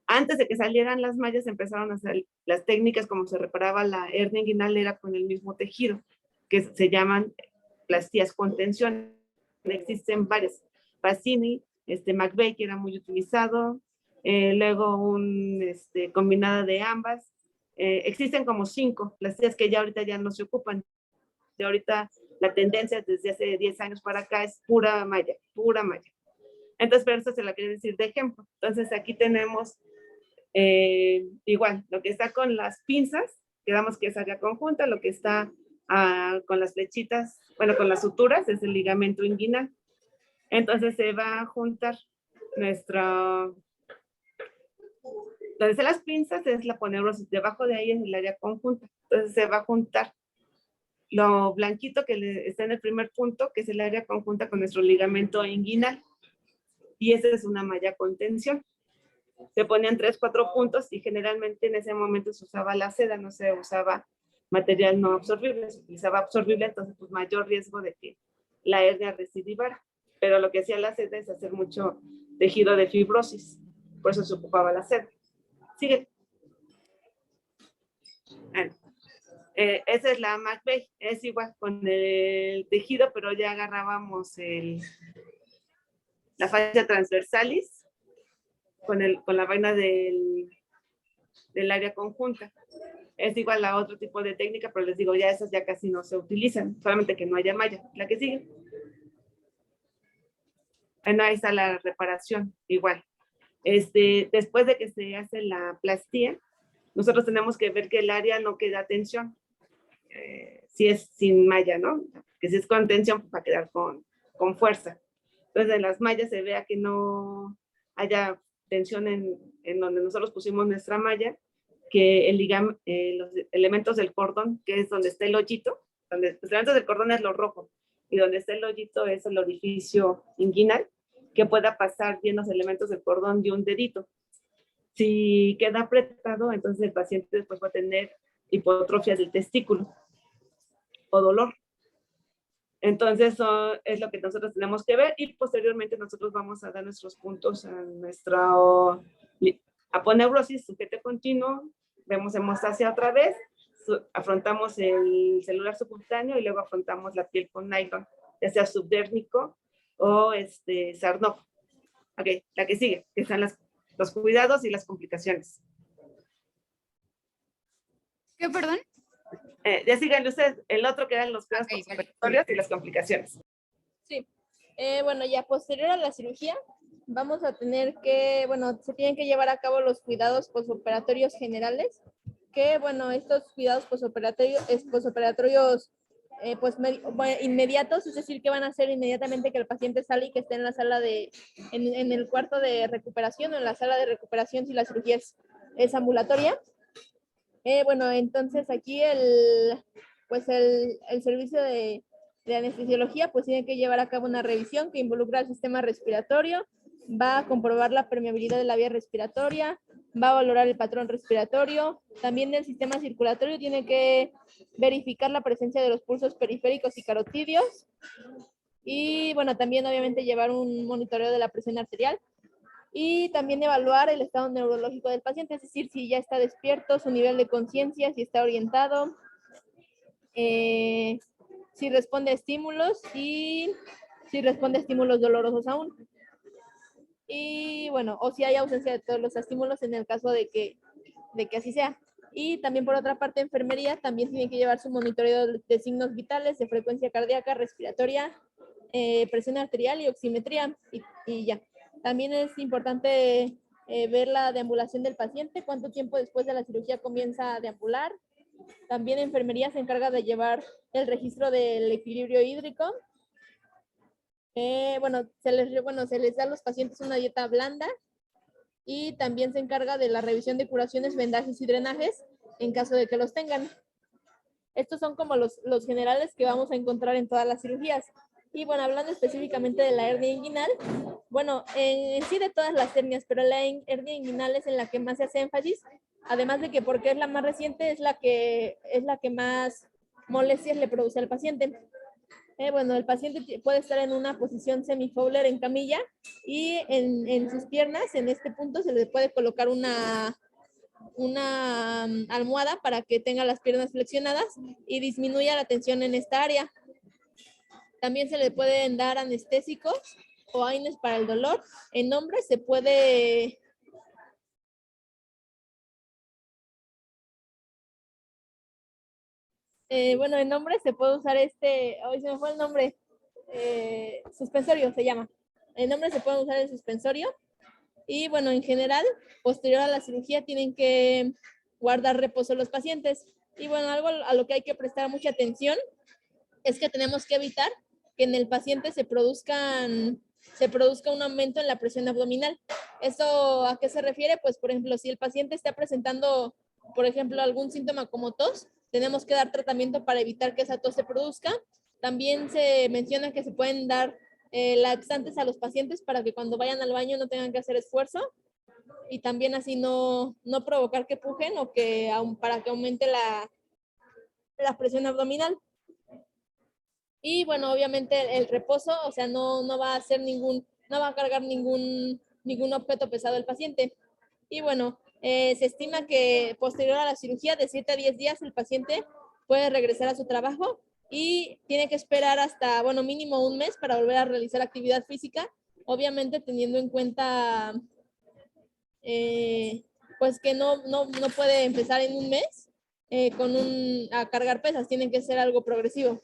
Antes de que salieran las mallas, empezaron a hacer las técnicas como se reparaba la hernia inguinal, era con el mismo tejido, que se llaman plastías con tensión. Existen varias. Pacini, McVeigh, que era muy utilizado, luego combinada de ambas. Existen como 5 plastías que ya ahorita ya no se ocupan. De ahorita la tendencia desde hace 10 años para acá es pura malla, pura malla. Entonces, pero eso se la quiero decir de ejemplo. Entonces, aquí tenemos igual, lo que está con las pinzas, quedamos que es área conjunta, lo que está con las flechitas, bueno, con las suturas, es el ligamento inguinal. Entonces se va a juntar nuestro, donde están las pinzas es la aponeurosis, debajo de ahí es el área conjunta. Entonces se va a juntar lo blanquito que está en el primer punto, que es el área conjunta con nuestro ligamento inguinal. Y esa es una malla con tensión. Se ponían 3, 4 puntos y generalmente en ese momento se usaba la seda, no se usaba material no absorbible, se utilizaba absorbible, entonces pues mayor riesgo de que la hernia recidivara. Pero lo que hacía la seda es hacer mucho tejido de fibrosis, por eso se ocupaba la seda. Sigue. Esa es la McVeigh, es igual con el tejido, pero ya agarrábamos la fascia transversalis con la vaina del área conjunta. Es igual a otro tipo de técnica, pero les digo, ya esas ya casi no se utilizan, solamente que no haya malla. La que sigue. Bueno, ahí está la reparación, igual. Después de que se hace la plastía, nosotros tenemos que ver que el área no queda tensión. Si es sin malla, ¿no? Que si es con tensión, pues va a quedar con fuerza. Entonces, en las mallas se vea que no haya tensión en donde nosotros pusimos nuestra malla, que los elementos del cordón, que es donde está el hoyito, donde los elementos del cordón es lo rojo, y donde está el hoyito es el orificio inguinal, que pueda pasar bien los elementos del cordón de un dedito. Si queda apretado, entonces el paciente después va a tener hipotrofia del testículo o dolor. Entonces, eso es lo que nosotros tenemos que ver y posteriormente nosotros vamos a dar nuestros puntos a nuestra aponeurosis, sujete continuo, vemos hemostasia otra vez, afrontamos el celular subcutáneo y luego afrontamos la piel con nylon, ya sea subdérmico o sarnoco. Ok, la que sigue, que están los cuidados y las complicaciones.
¿Qué, perdón?
Ya síganle ustedes, el otro que eran los cuidados postoperatorios y las complicaciones.
Sí. Bueno, ya posterior a la cirugía, vamos a tener que, bueno, se tienen que llevar a cabo los cuidados postoperatorios generales, que, bueno, estos cuidados postoperatorios pues inmediatos, es decir, que van a hacer inmediatamente que el paciente sale y que esté en la sala en el cuarto de recuperación o en la sala de recuperación si la cirugía es ambulatoria. Bueno, entonces aquí el servicio de anestesiología pues tiene que llevar a cabo una revisión que involucra al sistema respiratorio, va a comprobar la permeabilidad de la vía respiratoria, va a valorar el patrón respiratorio, también el sistema circulatorio tiene que verificar la presencia de los pulsos periféricos y carotidios y bueno, también obviamente llevar un monitoreo de la presión arterial. Y también evaluar el estado neurológico del paciente, es decir, si ya está despierto, su nivel de conciencia, si está orientado, si responde a estímulos y si responde a estímulos dolorosos aún. Y bueno, o si hay ausencia de todos los estímulos en el caso de que así sea. Y también por otra parte, enfermería también tiene que llevar su monitoreo de signos vitales, de frecuencia cardíaca, respiratoria, presión arterial y oximetría y ya. También es importante ver la deambulación del paciente, cuánto tiempo después de la cirugía comienza a deambular. También enfermería se encarga de llevar el registro del equilibrio hídrico. Se les da a los pacientes una dieta blanda y también se encarga de la revisión de curaciones, vendajes y drenajes en caso de que los tengan. Estos son como los generales que vamos a encontrar en todas las cirugías. Y bueno, hablando específicamente de la hernia inguinal, bueno, en sí de todas las hernias, pero la hernia inguinal es en la que más se hace énfasis, además de que porque es la más reciente, es la que más molestias le produce al paciente. El paciente puede estar en una posición semi-Fowler en camilla y en sus piernas, en este punto, se le puede colocar una almohada para que tenga las piernas flexionadas y disminuya la tensión en esta área. También se le pueden dar anestésicos o AINES para el dolor. En hombres se puede... en hombres se puede usar hoy se me fue el nombre, suspensorio se llama. En hombres se puede usar el suspensorio. Y bueno, en general, posterior a la cirugía tienen que guardar reposo los pacientes. Y bueno, algo a lo que hay que prestar mucha atención es que tenemos que evitar que en el paciente se produzca un aumento en la presión abdominal. ¿Esto a qué se refiere? Pues, por ejemplo, si el paciente está presentando, por ejemplo, algún síntoma como tos, tenemos que dar tratamiento para evitar que esa tos se produzca. También se menciona que se pueden dar laxantes a los pacientes para que cuando vayan al baño no tengan que hacer esfuerzo y también así no provocar que pujen o para que aumente la presión abdominal. Y bueno, obviamente el reposo, o sea, no va a hacer no va a cargar ningún objeto pesado el paciente. Y bueno, se estima que posterior a la cirugía, de 7 a 10 días, el paciente puede regresar a su trabajo y tiene que esperar hasta, bueno, mínimo un mes para volver a realizar actividad física, obviamente teniendo en cuenta, pues que no puede empezar en un mes a cargar pesas, tiene que ser algo progresivo.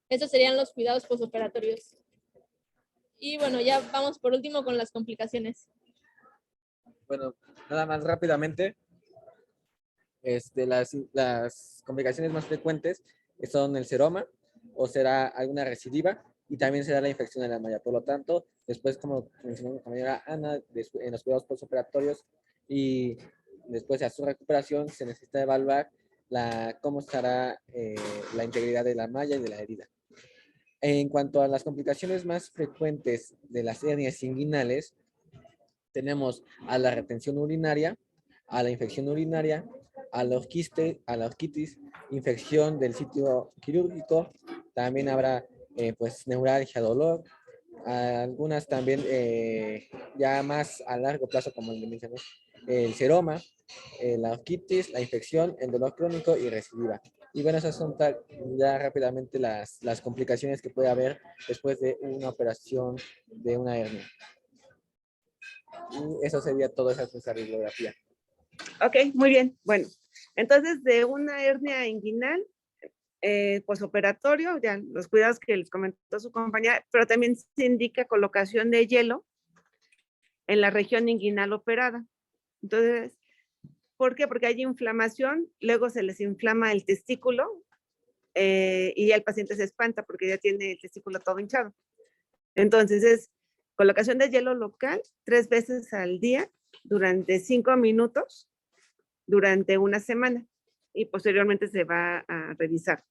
Esos serían los cuidados postoperatorios. Y bueno, ya vamos por último con las complicaciones.
Bueno, nada más rápidamente, las complicaciones más frecuentes son el seroma o será alguna recidiva y también será la infección de la malla. Por lo tanto, después, como mencionó mi compañera Ana, en los cuidados postoperatorios y después de su recuperación, se necesita evaluar cómo estará la integridad de la malla y de la herida. En cuanto a las complicaciones más frecuentes de las hernias inguinales, tenemos a la retención urinaria, a la infección urinaria, a la orquitis, infección del sitio quirúrgico, también habrá pues neuralgia, dolor, algunas también ya más a largo plazo, como le mencioné, el seroma, la orquitis, la infección, el dolor crónico y recidiva. Y bueno, esas son ya rápidamente las complicaciones que puede haber después de una operación de una hernia. Y eso sería todo, esa es nuestra bibliografía.
Ok, muy bien. Bueno, entonces de una hernia inguinal, posoperatorio, ya los cuidados que les comentó su compañera, pero también se indica colocación de hielo en la región inguinal operada. Entonces, ¿por qué? Porque hay inflamación, luego se les inflama el testículo y ya el paciente se espanta porque ya tiene el testículo todo hinchado. Entonces es colocación de hielo local 3 veces al día durante 5 minutos durante una semana y posteriormente se va a revisar.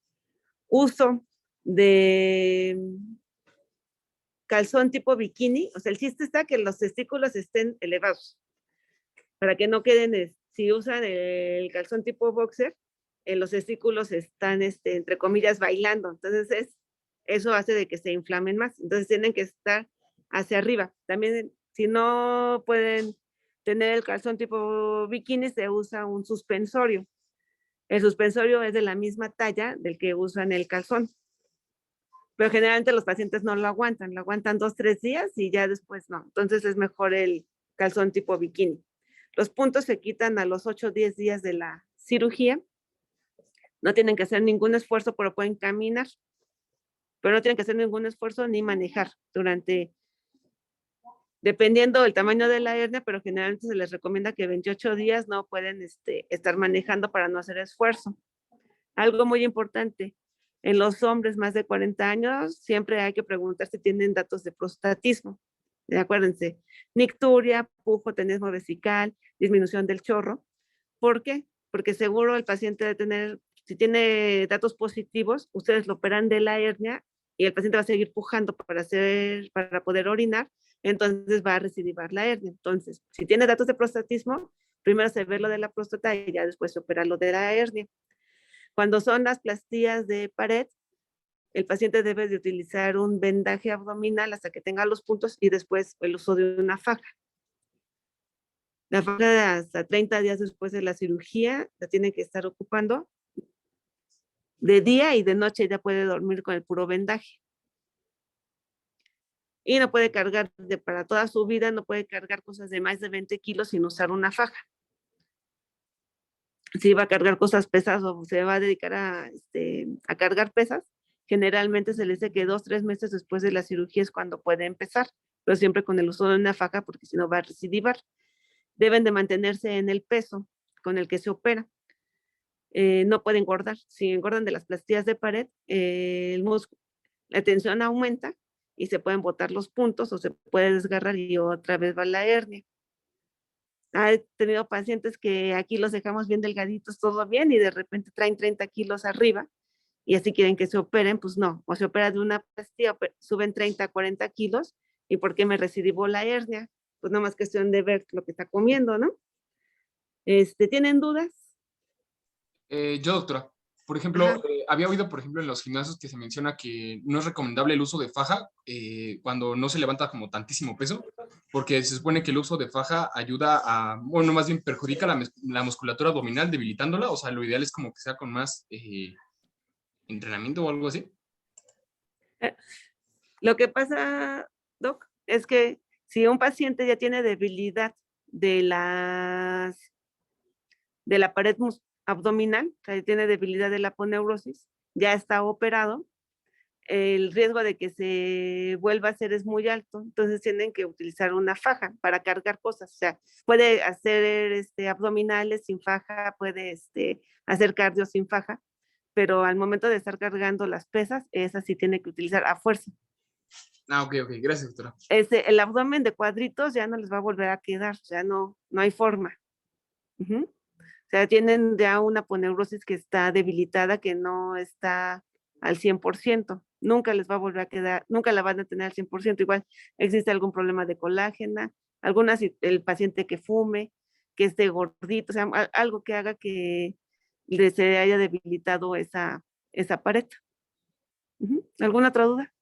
Uso de calzón tipo bikini, o sea, el chiste está que los testículos estén elevados para que no queden, si usan el calzón tipo boxer, los testículos están, entre comillas, bailando. Entonces, eso hace de que se inflamen más. Entonces, tienen que estar hacia arriba. También, si no pueden tener el calzón tipo bikini, se usa un suspensorio. El suspensorio es de la misma talla del que usan el calzón. Pero generalmente los pacientes no lo aguantan 2, 3 días y ya después no. Entonces, es mejor el calzón tipo bikini. Los puntos se quitan a los 8 o 10 días de la cirugía. No tienen que hacer ningún esfuerzo, pero pueden caminar. Pero no tienen que hacer ningún esfuerzo ni manejar dependiendo del tamaño de la hernia, pero generalmente se les recomienda que 28 días no pueden estar manejando para no hacer esfuerzo. Algo muy importante, en los hombres más de 40 años siempre hay que preguntar si tienen datos de prostatismo. Acuérdense, nicturia, pujo, tenesmo vesical, disminución del chorro. ¿Por qué? Porque seguro el paciente debe tener, si tiene datos positivos, ustedes lo operan de la hernia y el paciente va a seguir pujando para poder orinar, entonces va a recidivar la hernia. Entonces, si tiene datos de prostatismo, primero se ve lo de la próstata y ya después se opera lo de la hernia. Cuando son las plastías de pared, el paciente debe de utilizar un vendaje abdominal hasta que tenga los puntos y después el uso de una faja. La faja hasta 30 días después de la cirugía la tiene que estar ocupando. De día y de noche ya puede dormir con el puro vendaje. Y no puede cargar, para toda su vida, no puede cargar cosas de más de 20 kilos sin usar una faja. Si va a cargar cosas pesadas o se va a dedicar a cargar pesas, generalmente se le dice que 2 o 3 meses después de la cirugía es cuando puede empezar, pero siempre con el uso de una faja porque si no va a recidivar. Deben de mantenerse en el peso, con el que se opera. No puede engordar. Si engordan de las plastillas de pared, la tensión aumenta y se pueden botar los puntos o se puede desgarrar y otra vez va la hernia. He tenido pacientes que aquí los dejamos bien delgaditos, todo bien, y de repente traen 30 kilos arriba y así quieren que se operen, pues no, o se opera de una pastilla, suben 30, 40 kilos, ¿y por qué me recidivó la hernia? Pues no más cuestión de ver lo que está comiendo, ¿no? ¿Tienen dudas?
Yo, doctora, por ejemplo,
Ajá.
había oído, por ejemplo, en los gimnasios que se menciona que no es recomendable el uso de faja cuando no se levanta como tantísimo peso, porque se supone que el uso de faja ayuda a, bueno, más bien perjudica la musculatura abdominal, debilitándola. O sea, lo ideal es como que sea con más entrenamiento o algo así.
Lo que pasa, Doc, es que si un paciente ya tiene debilidad de la pared abdominal, o sea, tiene debilidad de la aponeurosis, ya está operado, el riesgo de que se vuelva a hacer es muy alto, entonces tienen que utilizar una faja para cargar cosas. O sea, puede hacer abdominales sin faja, puede hacer cardio sin faja, pero al momento de estar cargando las pesas, esas sí tiene que utilizar a fuerza.
Ok, gracias, doctora.
El abdomen de cuadritos ya no les va a volver a quedar, ya no hay forma. O sea, tienen ya una aponeurosis que está debilitada, que no está al 100%. Nunca les va a volver a quedar, nunca la van a tener al 100%. Igual existe algún problema de colágena, el paciente que fume, que esté gordito, o sea, algo que haga que se haya debilitado esa pared. ¿Alguna otra duda?